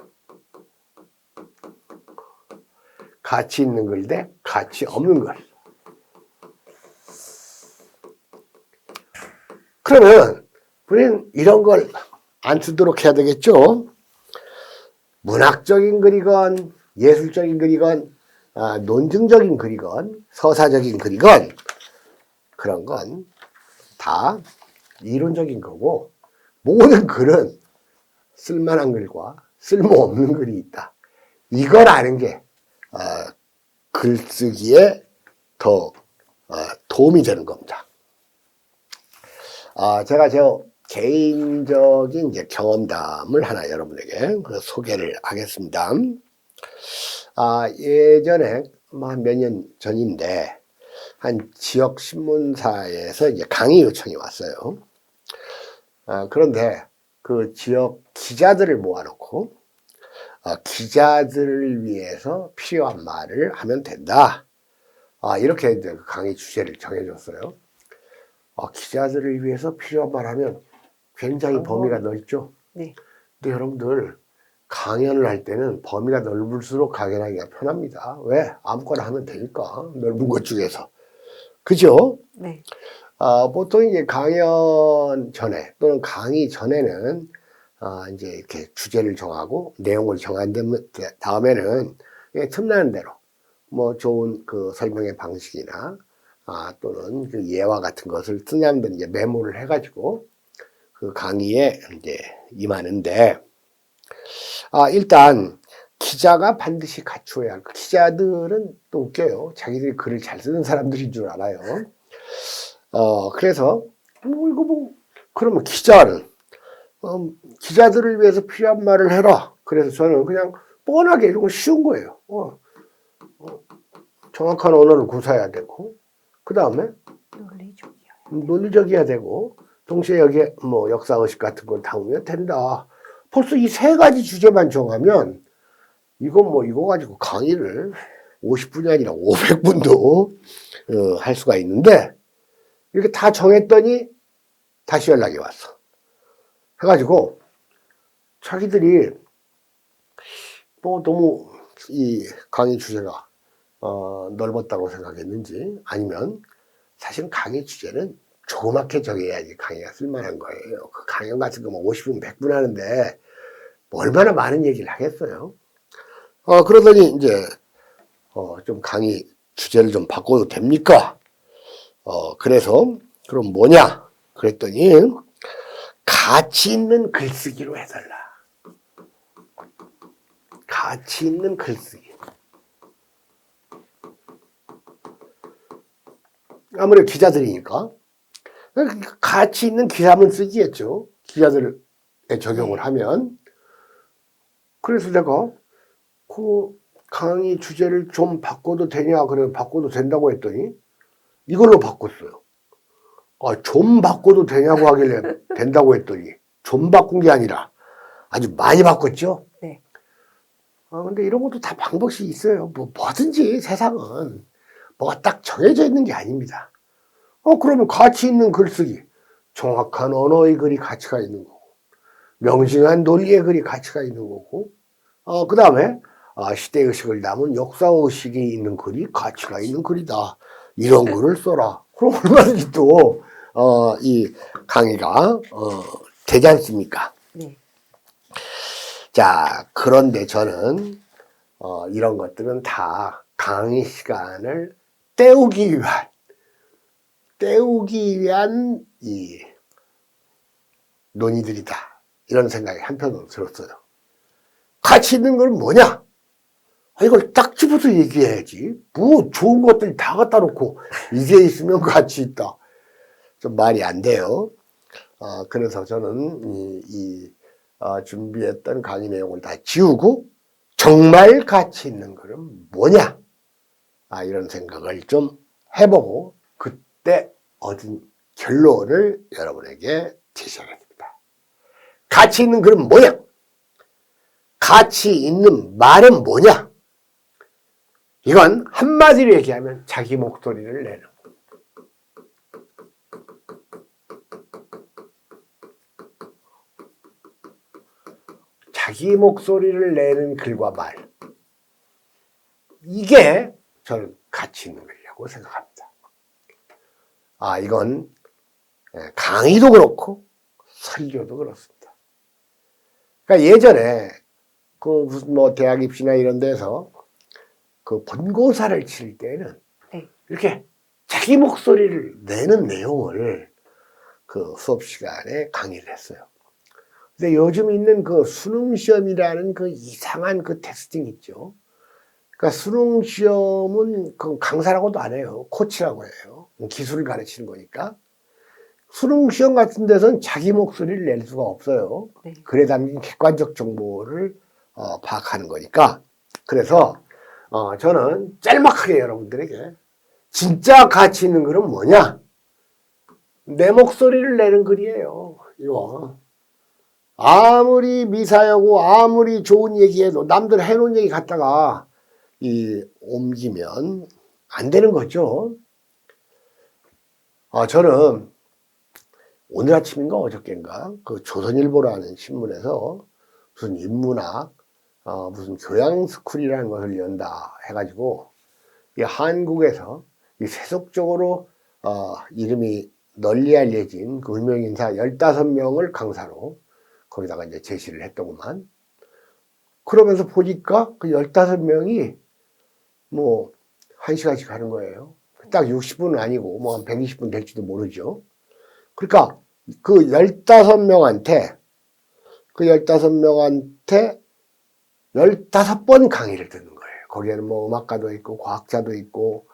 가치 있는 글 대 가치 없는 글. 그러면 우리는 이런 걸 안 쓰도록 해야 되겠죠. 문학적인 글이건 예술적인 글이건 논증적인 글이건 서사적인 글이건 그런 건 다 이론적인 거고, 모든 글은 쓸만한 글과 쓸모없는 글이 있다. 이걸 아는 게 글쓰기에 더 도움이 되는 겁니다. 제가 개인적인 이제 경험담을 하나 여러분에게 소개를 하겠습니다. 예전에 한 몇 년 전인데 한 지역 신문사에서 이제 강의 요청이 왔어요. 그런데 그 지역 기자들을 모아놓고 기자들을 위해서 필요한 말을 하면 된다. 이렇게 이제 그 강의 주제를 정해줬어요. 기자들을 위해서 필요한 말 하면 굉장히 범위가 넓죠. 네. 근데 여러분들 강연을 할 때는 범위가 넓을수록 강연하기가 편합니다. 왜? 아무거나 하면 되니까, 넓은 것 중에서. 그죠? 네. 보통 이제 강연 전에 또는 강의 전에는 이제 이렇게 주제를 정하고 내용을 정한 다음에는 틈나는 대로 뭐 좋은 그 설명의 방식이나 또는 그 예화 같은 것을 쓰냐면 이제 메모를 해가지고 그 강의에 이제 임하는데, 일단 기자가 반드시 갖추어야 할, 기자들은 또 웃겨요. 자기들이 글을 잘 쓰는 사람들인 줄 알아요. 그래서 그러면 기자는 기자들을 위해서 필요한 말을 해라. 그래서 저는 그냥 뻔하게 이런 거 쉬운 거예요. 정확한 언어를 구사해야 되고, 그 다음에 논리적이어야 되고, 동시에 여기에 뭐 역사의식 같은 걸 담으면 된다. 벌써 이 세 가지 주제만 정하면 이거 가지고 강의를 50분이 아니라 500분도 할 수가 있는데, 이렇게 다 정했더니 다시 연락이 왔어. 해가지고 자기들이 뭐 너무 이 강의 주제가 넓었다고 생각했는지, 아니면 사실 강의 주제는 조그맣게 정해야지 강의가 쓸만한 거예요. 그 강연 같은 거 뭐 50분, 100분 하는데 뭐 얼마나 많은 얘기를 하겠어요. 그러더니 이제 좀 강의 주제를 좀 바꿔도 됩니까? 그래서 그럼 뭐냐? 그랬더니 가치 있는 글쓰기로 해달라. 가치 있는 글쓰기. 아무래도 기자들이니까 가치 있는 기사문 쓰기겠죠. 기자들에 적용을 하면. 그래서 내가 그 강의 주제를 좀 바꿔도 되냐? 그래 바꿔도 된다고 했더니 이걸로 바꿨어요. 좀 바꿔도 되냐고 하길래 된다고 했더니 좀 바꾼 게 아니라 아주 많이 바꿨죠. 네. 근데 이런 것도 다 방법이 있어요. 뭐든지 세상은 뭐가 딱 정해져 있는 게 아닙니다. 그러면 가치 있는 글쓰기, 정확한 언어의 글이 가치가 있는 거고, 명징한 논리의 글이 가치가 있는 거고, 그 다음에 시대의식을 담은 역사의식이 있는 글이 가치가 있는 글이다. 이런 글을 써라. 그럼 얼마든지 또 이 강의가 되지 않습니까? 네. 자, 그런데 저는 이런 것들은 다 강의 시간을 때우기 위한 이 논의들이다. 이런 생각이 한편으로 들었어요. 가치 있는 건 뭐냐? 이걸 딱 집어서 얘기해야지. 뭐 좋은 것들 다 갖다 놓고 이게 있으면 가치 있다. 좀 말이 안 돼요. 그래서 저는 준비했던 강의 내용을 다 지우고 정말 가치 있는 것은 뭐냐? 이런 생각을 좀 해보고 그때 얻은 결론을 여러분에게 제시하겠습니다. 가치 있는 글은 뭐냐? 가치 있는 말은 뭐냐? 이건 한마디로 얘기하면 자기 목소리를 내는 거. 자기 목소리를 내는 글과 말. 이게 저는 가치 있는 글이라고 생각합니다. 이건 강의도 그렇고 설교도 그렇습니다. 그러니까 예전에 그 무슨 뭐 대학 입시나 이런 데서 그 본고사를 칠 때는 네. 이렇게 자기 목소리를 내는 내용을 그 수업 시간에 강의를 했어요. 근데 요즘 있는 그 수능 시험이라는 그 이상한 그 테스팅 있죠. 그러니까 수능 시험은 그 강사라고도 안 해요. 코치라고 해요. 기술을 가르치는 거니까. 수능 시험 같은 데서는 자기 목소리를 낼 수가 없어요. 네. 글에 담긴 객관적 정보를 파악하는 거니까. 그래서 저는 짤막하게 여러분들에게 진짜 가치 있는 글은 뭐냐? 내 목소리를 내는 글이에요. 이거. 아무리 미사여고 아무리 좋은 얘기해도 남들 해놓은 얘기 갖다가 옮기면 안 되는 거죠. 저는 오늘 아침인가 어저께인가 그 조선일보라는 신문에서 무슨 인문학 무슨 교양스쿨이라는 것을 연다 해가지고 이 한국에서 이 세속적으로 이름이 널리 알려진 그 유명인사 15명을 강사로 거기다가 이제 제시를 했더구만. 그러면서 보니까 그 15명이 뭐 1시간씩 하는 거예요. 딱 60분은 아니고 뭐 한 120분 될지도 모르죠. 그러니까 그 15명한테 15번 강의를 듣는 거예요. 거기에는 뭐 음악가도 있고 과학자도 있고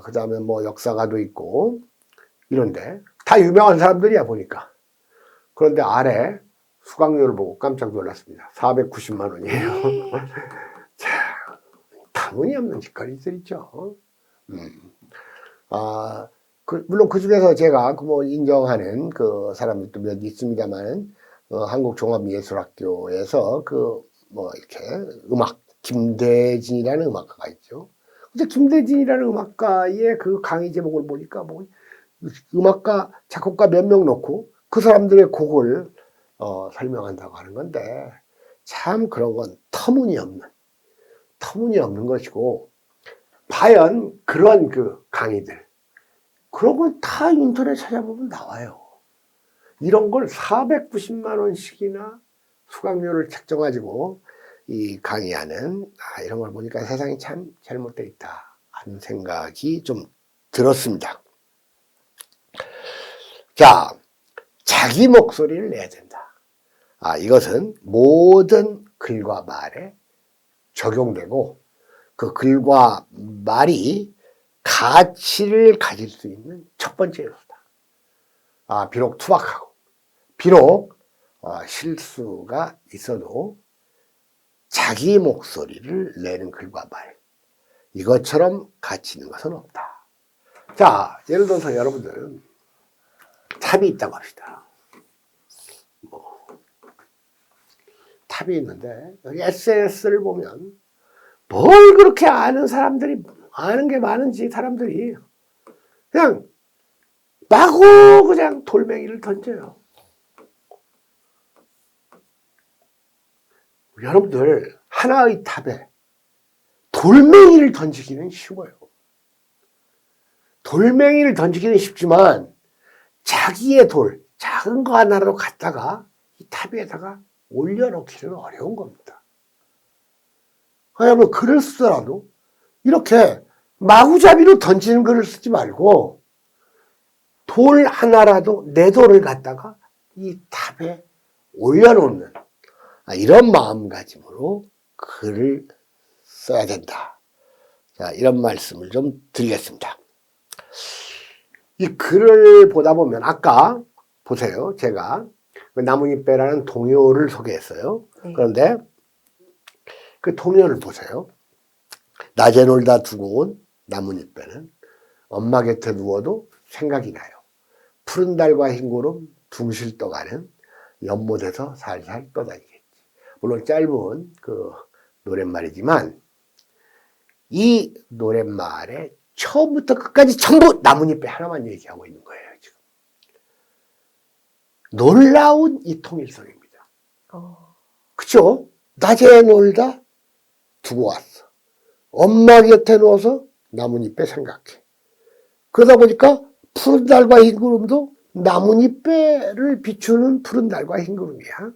그 다음에 뭐 역사가도 있고 이런데 다 유명한 사람들이야 보니까. 그런데 아래 수강료를 보고 깜짝 놀랐습니다. 490만 원이에요. 자, 터무니없는 짓거리들이죠. 물론 그 중에서 제가 뭐 인정하는 그 사람들도 몇 있습니다만, 한국종합예술학교에서 뭐 이렇게 김대진이라는 음악가가 있죠. 근데 김대진이라는 음악가의 그 강의 제목을 보니까 뭐 음악가, 작곡가 몇 명 놓고 그 사람들의 곡을 설명한다고 하는 건데 참 그런 건 터무니없는 것이고 과연 그런 그 강의들 그런 건 다 인터넷 찾아보면 나와요. 이런 걸 490만 원씩이나 수강료를 책정가지고 이 강의하는 이런 걸 보니까 세상이 참 잘못되어 있다 하는 생각이 좀 들었습니다. 자, 자기 목소리를 내야 된다. 이것은 모든 글과 말에 적용되고 그 글과 말이 가치를 가질 수 있는 첫 번째 요소다. 비록 투박하고 비록 실수가 있어도 자기 목소리를 내는 글과 말 이것처럼 가치 있는 것은 없다. 자, 예를 들어서 여러분들은 탑이 있다고 합시다. 탑이 있는데 여기 SNS를 보면 뭘 그렇게 아는 사람들이 아는 게 많은지 사람들이 그냥 마구 그냥 돌멩이를 던져요. 여러분들 하나의 탑에 돌멩이를 던지기는 쉬워요. 돌멩이를 던지기는 쉽지만 자기의 돌, 작은 거 하나로 갖다가 이 탑 위에다가 올려놓기는 어려운 겁니다. 여러분 글을 쓰더라도 이렇게 마구잡이로 던지는 글을 쓰지 말고 돌 하나라도 내 돌을 갖다가 이 탑에 올려놓는 이런 마음가짐으로 글을 써야 된다. 자, 이런 말씀을 좀 드리겠습니다. 이 글을 보다 보면 아까 보세요. 제가 나뭇잎배라는 동요를 소개했어요. 네. 그런데 그 동요를 보세요. 낮에 놀다 두고 온 나뭇잎배는 엄마 곁에 누워도 생각이 나요. 푸른 달과 흰 구름 둥실 떠가는 연못에서 살살 떠다니겠지. 물론 짧은 그 노랫말이지만 이 노랫말에 처음부터 끝까지 전부 나뭇잎배 하나만 얘기하고 있는 거예요. 지금 놀라운 이 통일성입니다. 그쵸? 낮에 놀다 두고 왔어. 엄마 곁에 누워서 나뭇잎배 생각해. 그러다 보니까 푸른 달과 흰 구름도 나뭇잎배를 비추는 푸른 달과 흰 구름이야.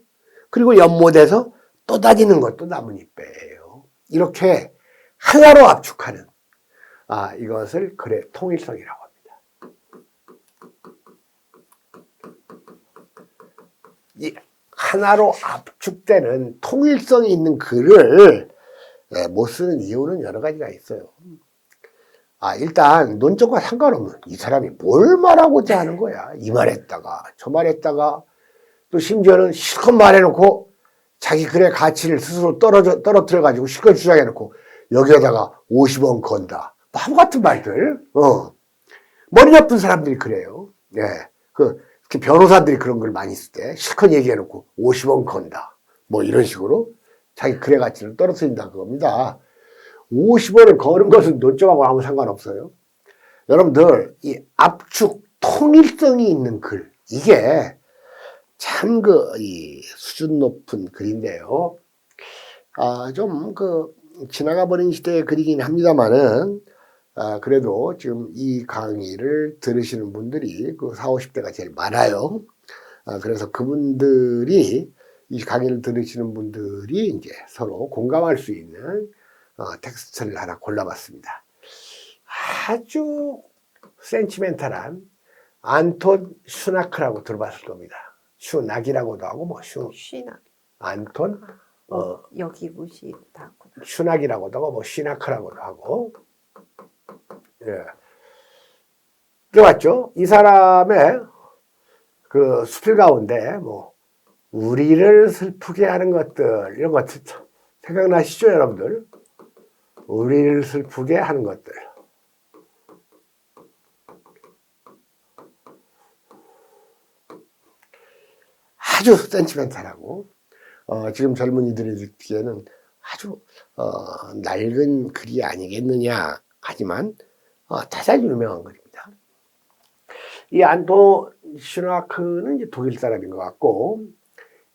그리고 연못에서 떠다니는 것도 나뭇잎배예요. 이렇게 하나로 압축하는 이것을 글의 통일성이라고 합니다. 이 하나로 압축되는 통일성이 있는 글을 못 쓰는 이유는 여러 가지가 있어요. 일단 논점과 상관없는 이 사람이 뭘 말하고자 하는 거야. 이 말했다가 저 말했다가 또 심지어는 실컷 말해놓고 자기 글의 가치를 스스로 떨어뜨려가지고 실컷 주장해놓고 여기에다가 50원 건다. 바보 같은 말들. 머리 나쁜 사람들이 그래요. 네. 그 변호사들이 그런 걸 많이 쓸 때 실컷 얘기해놓고 50원 건다. 뭐 이런 식으로 자기 글의 가치를 떨어뜨린다 그겁니다. 50원을 거는 것은 논점하고 아무 상관없어요. 여러분들 이 압축 통일성이 있는 글 이게 참 이 수준 높은 글인데요. 좀 지나가 버린 시대의 글이긴 합니다만은 그래도 지금 이 강의를 들으시는 분들이 40, 50대가 제일 많아요. 그래서 그분들이 이 강의를 들으시는 분들이 이제 서로 공감할 수 있는 텍스트를 하나 골라봤습니다. 아주 센티멘탈한 안톤 슈나크라고 들어봤을 겁니다. 슈낙이라고도 하고 쉬나. 안톤 여기 무시다. 슈낙이라고도 하고 쉬나크라고도 하고 예. 들어봤죠? 이 사람의 그 수필 가운데 우리를 슬프게 하는 것들 이런 것들 생각나시죠, 여러분들? 우리를 슬프게 하는 것들. 아주 센티멘탈하고 지금 젊은이들이 듣기에는 아주 낡은 글이 아니겠느냐 하지만 대단히 유명한 글입니다. 이 안톤 슈나크는 이제 독일 사람인 것 같고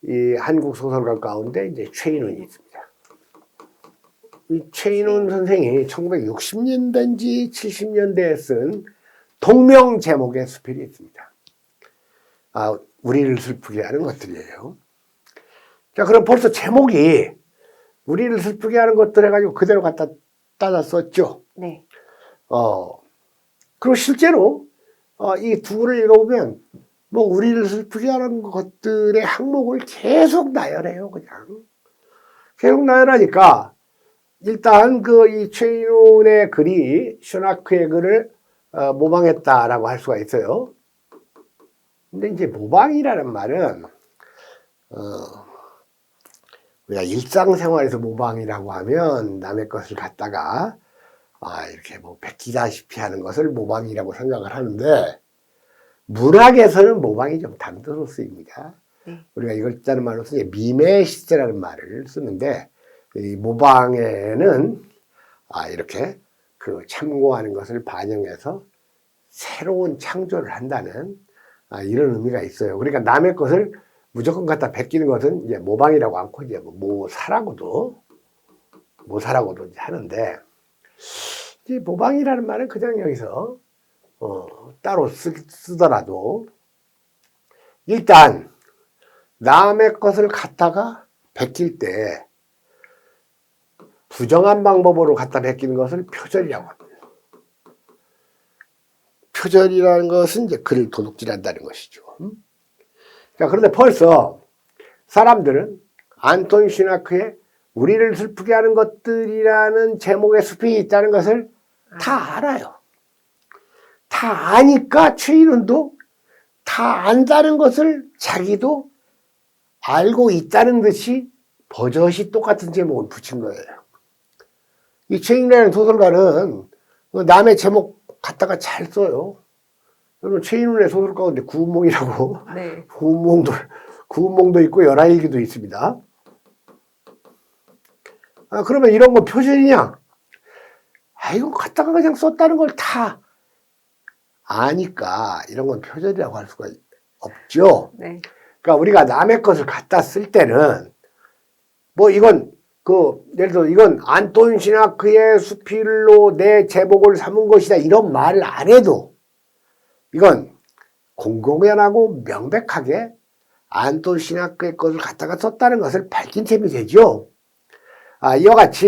이 한국 소설가 가운데 이제 최인훈이 있습니다. 이 최인훈 선생이 1960년대인지 70년대에 쓴 동명 제목의 수필이 있습니다. 우리를 슬프게 하는 것들이에요. 자, 그럼 벌써 제목이 우리를 슬프게 하는 것들 해가지고 그대로 갖다 따라 썼죠. 네. 그리고 실제로 이 두 글을 읽어보면 우리를 슬프게 하는 것들의 항목을 계속 나열해요. 그냥 계속 나열하니까 일단 이 최인훈의 글이 슈나크의 글을 모방했다라고 할 수가 있어요. 근데 이제 모방이라는 말은 우리가 일상생활에서 모방이라고 하면 남의 것을 갖다가 이렇게 베끼다시피 하는 것을 모방이라고 생각을 하는데 문학에서는 모방이 좀 다른 뜻으로 쓰입니다. 네. 우리가 이걸 짜는 말로서 미메시스라는 말을 쓰는데, 이 모방에는 이렇게 그 참고하는 것을 반영해서 새로운 창조를 한다는 이런 의미가 있어요. 그러니까 남의 것을 무조건 갖다 베끼는 것은 이제 모방이라고 않고 이제 모사라고도 이제 하는데, 이 모방이라는 말은 그냥 여기서 따로 쓰더라도 일단 남의 것을 갖다가 베낄 때 부정한 방법으로 갖다 베끼는 것을 표절이라고 합니다. 표절이라는 것은 이제 글을 도둑질한다는 것이죠. 자, 그런데 벌써 사람들은 안톤 시나크의 우리를 슬프게 하는 것들이라는 제목의 숲이 있다는 것을 다 알아요. 다 아니까 최인훈도 다 안다는 것을 자기도 알고 있다는 듯이 버젓이 똑같은 제목을 붙인 거예요. 이 최인훈이라는 소설가는 남의 제목 갖다가 잘 써요. 여러분, 최인훈의 소설 가운데 구운몽이라고 네. 구운몽도 있고 열하일기도 있습니다. 그러면 이런 건 표절이냐? 이거 갖다가 그냥 썼다는 걸 다 아니까 이런 건 표절이라고 할 수가 없죠. 네. 그러니까 우리가 남의 것을 갖다 쓸 때는 이건 예를 들어 이건 안톤 시나크의 수필로 내 제목을 삼은 것이다 이런 말을 안 해도 이건 공공연하고 명백하게 안톤 시나크의 것을 갖다가 썼다는 것을 밝힌 셈이 되죠. 이와 같이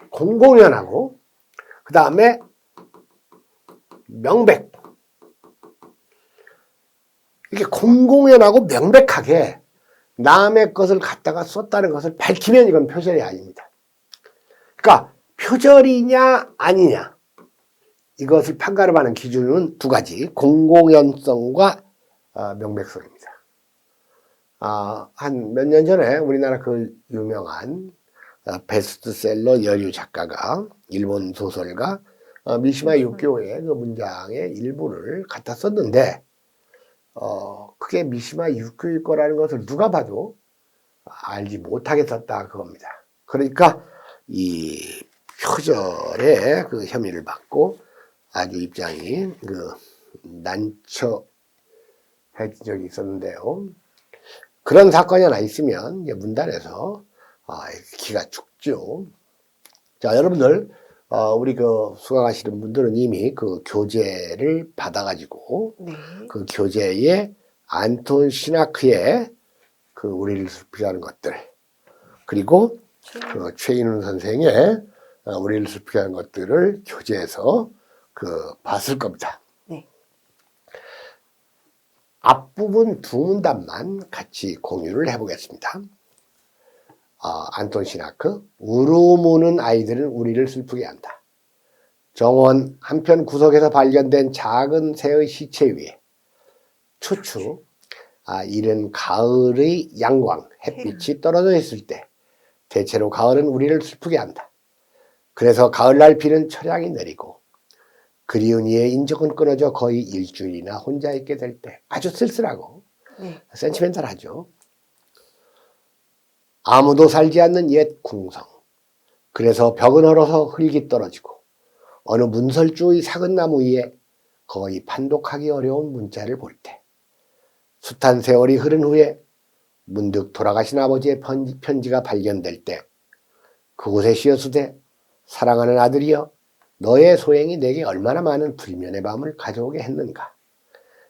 공공연하고 그 다음에 명백, 이게 공공연하고 명백하게 남의 것을 갖다가 썼다는 것을 밝히면 이건 표절이 아닙니다. 그러니까 표절이냐 아니냐 이것을 판가름하는 기준은 두 가지, 공공연성과 명백성입니다. 한 몇 년 전에 우리나라 그 유명한 베스트셀러 여류 작가가 일본 소설가 미시마 유키오의 그 문장의 일부를 갖다 썼는데 그게 미시마 유키오일 거라는 것을 누가 봐도 알지 못하게 썼다 그겁니다. 그러니까 이 표절의 그 혐의를 받고 아주 입장이 난처해진 적이 있었는데요. 그런 사건이 하나 있으면 이제 문단에서 기가 죽죠. 자, 여러분들 우리 수강하시는 분들은 이미 그 교재를 받아가지고 네. 그 교재에 안톤 시나크의 그 우리를 슬프게 하는 것들 그리고 그 최인훈 선생의 우리를 슬프게 하는 것들을 교재에서 봤을 겁니다. 네. 앞부분 두 문단만 같이 공유를 해보겠습니다. 안톤 시나크, 우르무는 아이들은 우리를 슬프게 한다. 정원 한편 구석에서 발견된 작은 새의 시체 위에 초추, 이른 가을의 양광, 햇빛이 떨어져 있을 때 대체로 가을은 우리를 슬프게 한다. 그래서 가을날 비는 철양이 내리고 그리운 이의 인적은 끊어져 거의 일주일이나 혼자 있게 될 때 아주 쓸쓸하고 네. 센티멘탈하죠. 아무도 살지 않는 옛 궁성. 그래서 벽은 얼어서 흙이 떨어지고 어느 문설주의 작은 나무 위에 거의 판독하기 어려운 문자를 볼 때 숱한 세월이 흐른 후에 문득 돌아가신 아버지의 편지가 발견될 때 그곳에 씌어쓰되 사랑하는 아들이여 너의 소행이 내게 얼마나 많은 불면의 밤을 가져오게 했는가.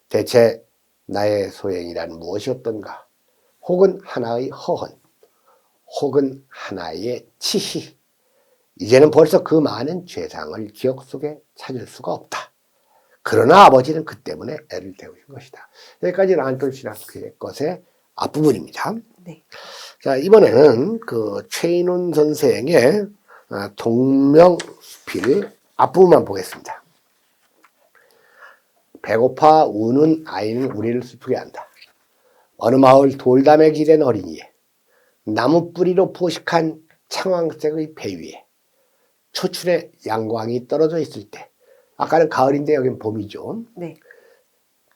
대체 나의 소행이란 무엇이었던가. 혹은 하나의 허언, 혹은 하나의 치희. 이제는 벌써 그 많은 죄상을 기억 속에 찾을 수가 없다. 그러나 아버지는 그 때문에 애를 태우신 것이다. 여기까지는 안톤 시나크의 것의 앞부분입니다. 네. 자, 이번에는 그 최인훈 선생의 동명수필 앞부분만 보겠습니다. 배고파 우는 아이는 우리를 슬프게 한다. 어느 마을 돌담에 기댄 어린이에 나무 뿌리로 포식한 청황색의 배 위에 초출의 양광이 떨어져 있을 때, 아까는 가을인데 여긴 봄이죠. 네.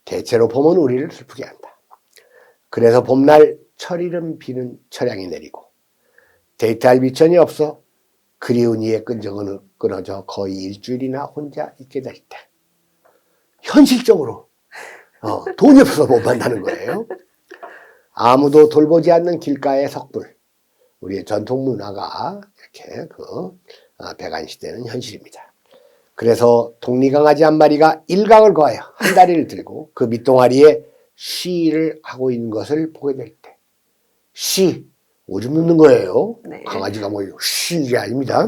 대체로 봄은 우리를 슬프게 한다. 그래서 봄날 철이름 비는 철양이 내리고 데이트할 미천이 없어 그리운 이의 끈적은 끊어져 거의 일주일이나 혼자 있게 될 때, 현실적으로 돈이 없어서 못 만나는 거예요. 아무도 돌보지 않는 길가의 석불, 우리의 전통 문화가 이렇게 배관시되는 현실입니다. 그래서 독리강아지 한 마리가 일강을 거하여 한 다리를 들고 그 밑동아리에 쉬를 하고 있는 것을 보게 될 때, 쉬, 오줌 누는 거예요. 네. 강아지가 뭐 쉬게 아닙니다.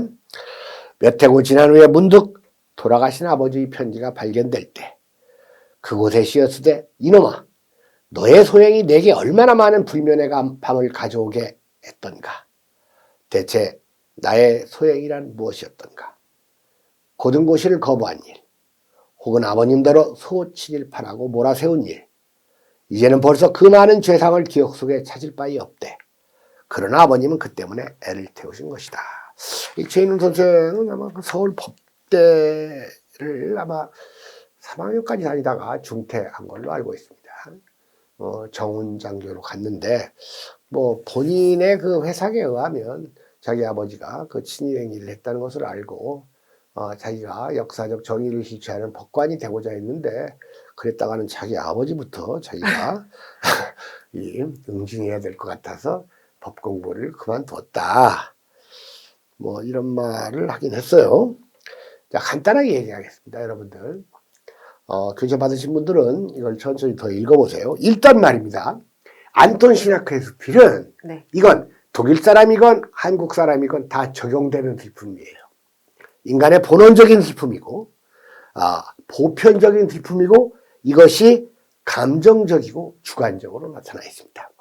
몇 해고 지난 후에 문득 돌아가신 아버지의 편지가 발견될 때, 그곳에 씌었으되 이놈아, 너의 소행이 내게 얼마나 많은 불면의 밤을 가져오게 했던가. 대체 나의 소행이란 무엇이었던가. 고등고시를 거부한 일, 혹은 아버님대로 소 7일8하고 몰아세운 일, 이제는 벌써 그 많은 죄상을 기억 속에 찾을 바이 없대. 그러나 아버님은 그 때문에 애를 태우신 것이다. 이 최인훈 선생은 아마 서울 법대를 아마 3학년까지 다니다가 중퇴한 걸로 알고 있습니다. 정운장교로 갔는데, 뭐 본인의 그 회상에 의하면 자기 아버지가 그 친일행위를 했다는 것을 알고 자기가 역사적 정의를 실추하는 법관이 되고자 했는데, 그랬다가는 자기 아버지부터 자기가 응징해야 될 것 같아서 법 공부를 그만뒀다. 뭐 이런 말을 하긴 했어요. 자, 간단하게 얘기하겠습니다, 여러분들. 교재 받으신 분들은 이걸 천천히 더 읽어보세요. 일단 말입니다. 안톤 시나크에스필은 네. 이건 독일 사람이건 한국 사람이건 다 적용되는 슬픔이에요. 인간의 본원적인 슬픔이고, 보편적인 슬픔이고, 이것이 감정적이고 주관적으로 나타나 있습니다.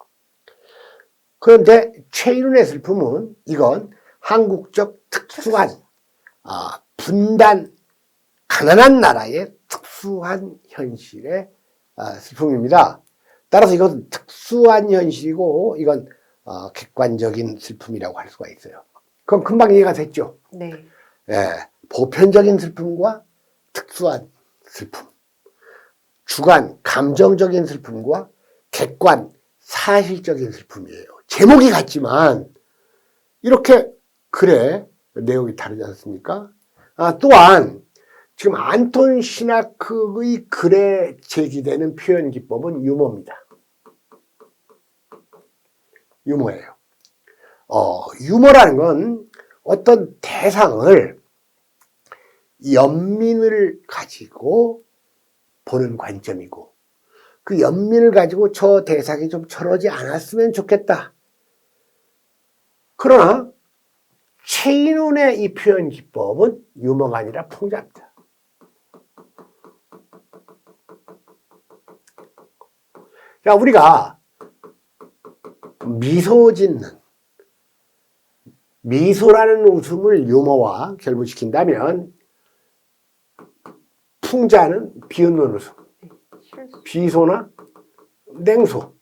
그런데 최인훈의 슬픔은 이건 한국적 특수한 분단, 가난한 나라의 특수한 현실의 슬픔입니다. 따라서 이건 특수한 현실이고 이건 객관적인 슬픔이라고 할 수가 있어요. 그럼 금방 이해가 됐죠? 네. 예, 보편적인 슬픔과 특수한 슬픔, 주관, 감정적인 슬픔과 객관, 사실적인 슬픔이에요. 제목이 같지만 이렇게 글의 내용이 다르지 않습니까? 또한 지금 안톤 시나크의 글에 제기되는 표현 기법은 유머입니다. 유머예요. 유머라는 건 어떤 대상을 연민을 가지고 보는 관점이고, 그 연민을 가지고 저 대상이 좀 저러지 않았으면 좋겠다. 그러나 최인훈의 이 표현 기법은 유머가 아니라 풍자입니다. 자, 우리가 미소 짓는, 미소라는 웃음을 유머와 결부시킨다면 풍자는 비웃는 웃음, 비소나 냉소,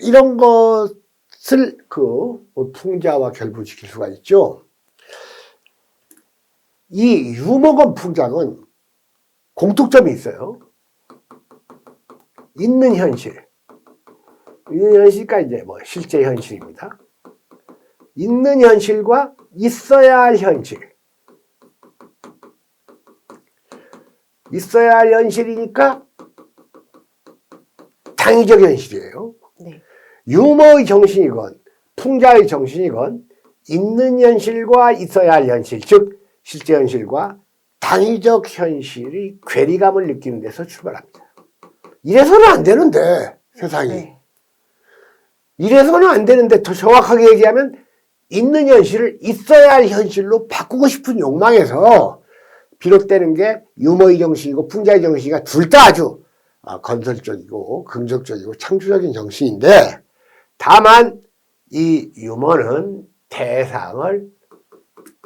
이런 것을 풍자와 결부시킬 수가 있죠. 이 유머건 풍자는 공통점이 있어요. 있는 현실. 있는 현실과 이제 뭐 실제 현실입니다. 있는 현실과 있어야 할 현실. 있어야 할 현실이니까 당위적 현실이에요. 네. 유머의 정신이건 풍자의 정신이건 있는 현실과 있어야 할 현실, 즉 실제 현실과 당위적 현실이 괴리감을 느끼는 데서 출발합니다. 이래서는 안 되는데, 세상이. 네. 이래서는 안 되는데, 더 정확하게 얘기하면 있는 현실을 있어야 할 현실로 바꾸고 싶은 욕망에서 비롯되는 게 유머의 정신이고 풍자의 정신이가 둘 다 아주 건설적이고 긍정적이고 창조적인 정신인데, 다만 이 유머는 대상을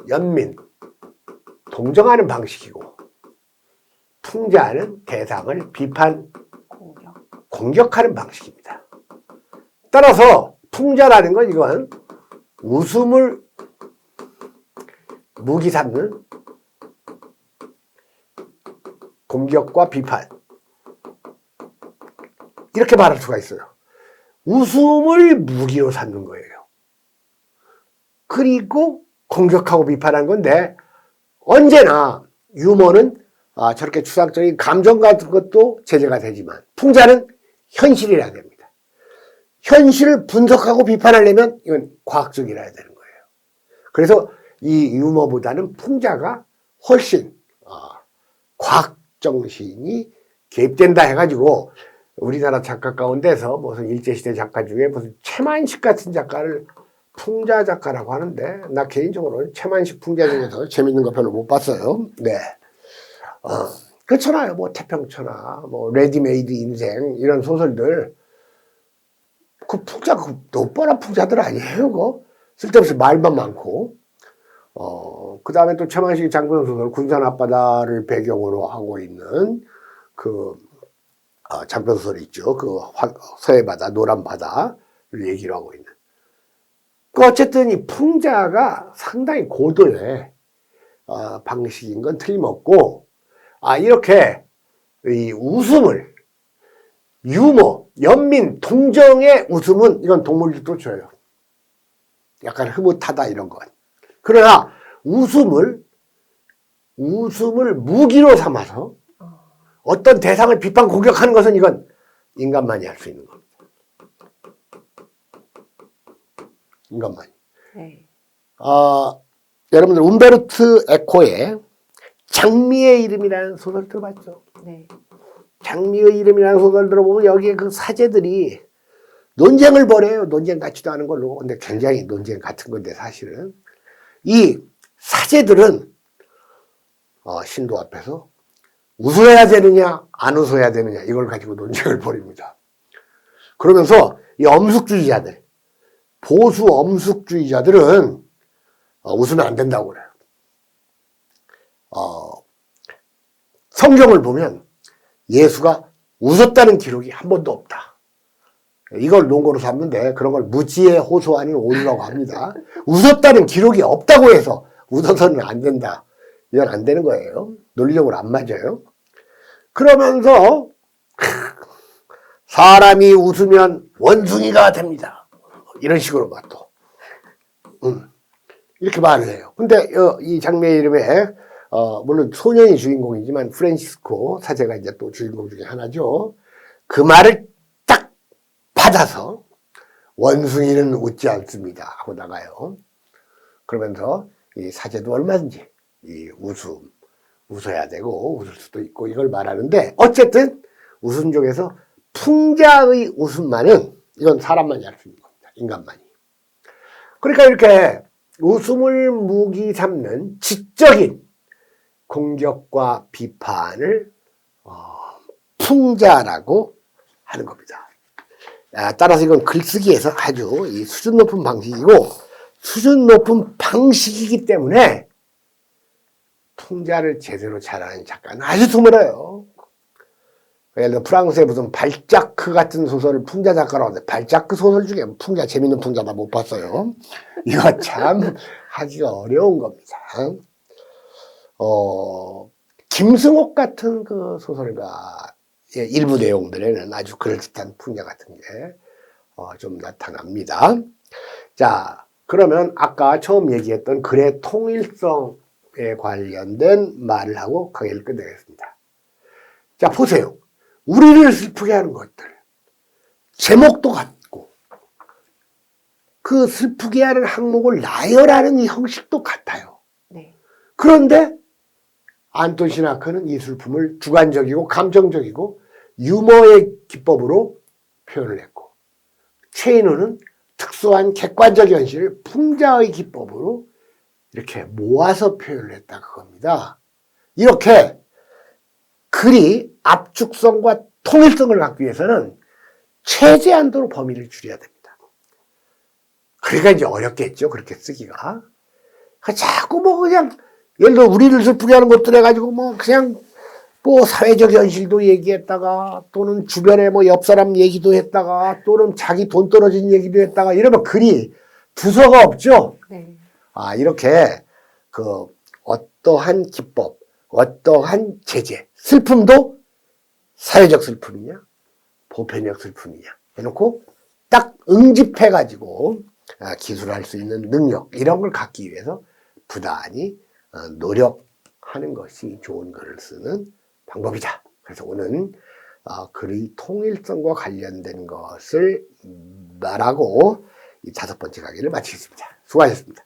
연민, 동정하는 방식이고, 풍자는 대상을 비판, 공격하는 방식입니다. 따라서 풍자라는 건 이건 웃음을 무기 삼는 공격과 비판. 이렇게 말할 수가 있어요. 웃음을 무기로 삼는 거예요. 그리고 공격하고 비판한 건데 언제나 유머는 저렇게 추상적인 감정 같은 것도 제재가 되지만 풍자는 현실이라야 됩니다. 현실을 분석하고 비판하려면 이건 과학적이라야 되는 거예요. 그래서 이 유머보다는 풍자가 훨씬 과학 정신이 개입된다 해가지고 우리나라 작가 가운데서 무슨 일제시대 작가 중에 무슨 최만식 같은 작가를 풍자 작가라고 하는데 나 개인적으로는 최만식 풍자 중에서 재밌는 거 별로 못 봤어요. 네. 그렇잖아요. 뭐 태평천하, 뭐 레디메이드 인생 이런 소설들 그 풍자 그 노뻔한 풍자들 아니에요. 그거 쓸데없이 말만 많고 그 다음에 또 최만식 장편 소설 군산 앞바다를 배경으로 하고 있는 그 장편 소설이 있죠. 그 서해바다, 노란바다를 얘기를 하고 있는. 그 어쨌든 이 풍자가 상당히 고도의 방식인 건 틀림없고 이렇게 이 웃음을 유머, 연민, 동정의 웃음은 이건 동물들도 줘요. 약간 흐뭇하다 이런 건. 그러나 웃음을 무기로 삼아서 어떤 대상을 비판 공격하는 것은 이건 인간만이 할 수 있는 겁니다. 인간만이. 네. 여러분들 움베르토 에코의 장미의 이름이라는 소설 들어봤죠? 네. 장미의 이름이라는 소설 들어보면 여기에 그 사제들이 논쟁을 벌여요. 논쟁 같지도 않은 걸로. 근데 굉장히 논쟁 같은 건데 사실은. 이 사제들은 신도 앞에서 웃어야 되느냐 안 웃어야 되느냐 이걸 가지고 논쟁을 벌입니다. 그러면서 이 엄숙주의자들, 보수 엄숙주의자들은 웃으면 안 된다고 그래요. 성경을 보면 예수가 웃었다는 기록이 한 번도 없다. 이걸 논거로 삼는데 그런 걸 무지의 호소 아닌 오류라고 합니다. 웃었다는 기록이 없다고 해서 웃어서는 안 된다. 이건 안 되는 거예요. 논리적으로 안 맞아요. 그러면서 사람이 웃으면 원숭이가 됩니다. 이런 식으로 막 또 이렇게 말을 해요. 근데 이 장미의 이름에 물론 소년이 주인공이지만 프란시스코 사제가 이제 또 주인공 중에 하나죠. 그 말을 딱 받아서 원숭이는 웃지 않습니다 하고 나가요. 그러면서 이 사제도 얼마든지 이 웃어야 되고 웃을 수도 있고 이걸 말하는데 어쨌든 웃음 중에서 풍자의 웃음만은 이건 사람만이 할 수 있는 겁니다. 인간만이. 그러니까 이렇게 웃음을 무기 삼는 지적인 공격과 비판을 풍자라고 하는 겁니다. 따라서 이건 글쓰기에서 아주 이 수준 높은 방식이고 수준 높은 방식이기 때문에 풍자를 제대로 잘하는 작가는 아주 드물어요. 예를 들어 프랑스의 무슨 발자크 같은 소설을 풍자 작가라고 하는데 발자크 소설 중에 풍자 재밌는 풍자 나 못 봤어요. 이거 참 하기가 어려운 겁니다. 김승옥 같은 그 소설가 일부 내용들에는 아주 그럴듯한 풍자 같은 게 좀 나타납니다. 자, 그러면 아까 처음 얘기했던 글의 통일성에 관련된 말을 하고 강의를 끝내겠습니다. 자, 보세요. 우리를 슬프게 하는 것들. 제목도 같고, 그 슬프게 하는 항목을 나열하는 이 형식도 같아요. 네. 그런데 안톤 시나크는 이 슬픔을 주관적이고 감정적이고 유머의 기법으로 표현을 했고 최인호는 특수한 객관적 현실을 풍자의 기법으로 이렇게 모아서 표현을 했다 그겁니다. 이렇게 글이 압축성과 통일성을 갖기 위해서는 최대한도로 범위를 줄여야 됩니다. 그러니까 이제 어렵겠죠. 그렇게 쓰기가. 자꾸 뭐 그냥 예를 들어 우리를 슬프게 하는 것들 해가지고 뭐 그냥 뭐 사회적 현실도 얘기했다가 또는 주변에 뭐 옆 사람 얘기도 했다가 또는 자기 돈 떨어진 얘기도 했다가 이러면 글이 두서가 없죠. 네. 이렇게 그 어떠한 기법, 어떠한 제재, 슬픔도 사회적 슬픔이냐, 보편적 슬픔이냐 해놓고 딱 응집해가지고 기술할 수 있는 능력 이런 걸 갖기 위해서 부단히 노력하는 것이 좋은 글을 쓰는 방법이다. 그래서 오늘 글의 통일성과 관련된 것을 말하고 이 5번째 강의를 마치겠습니다. 수고하셨습니다.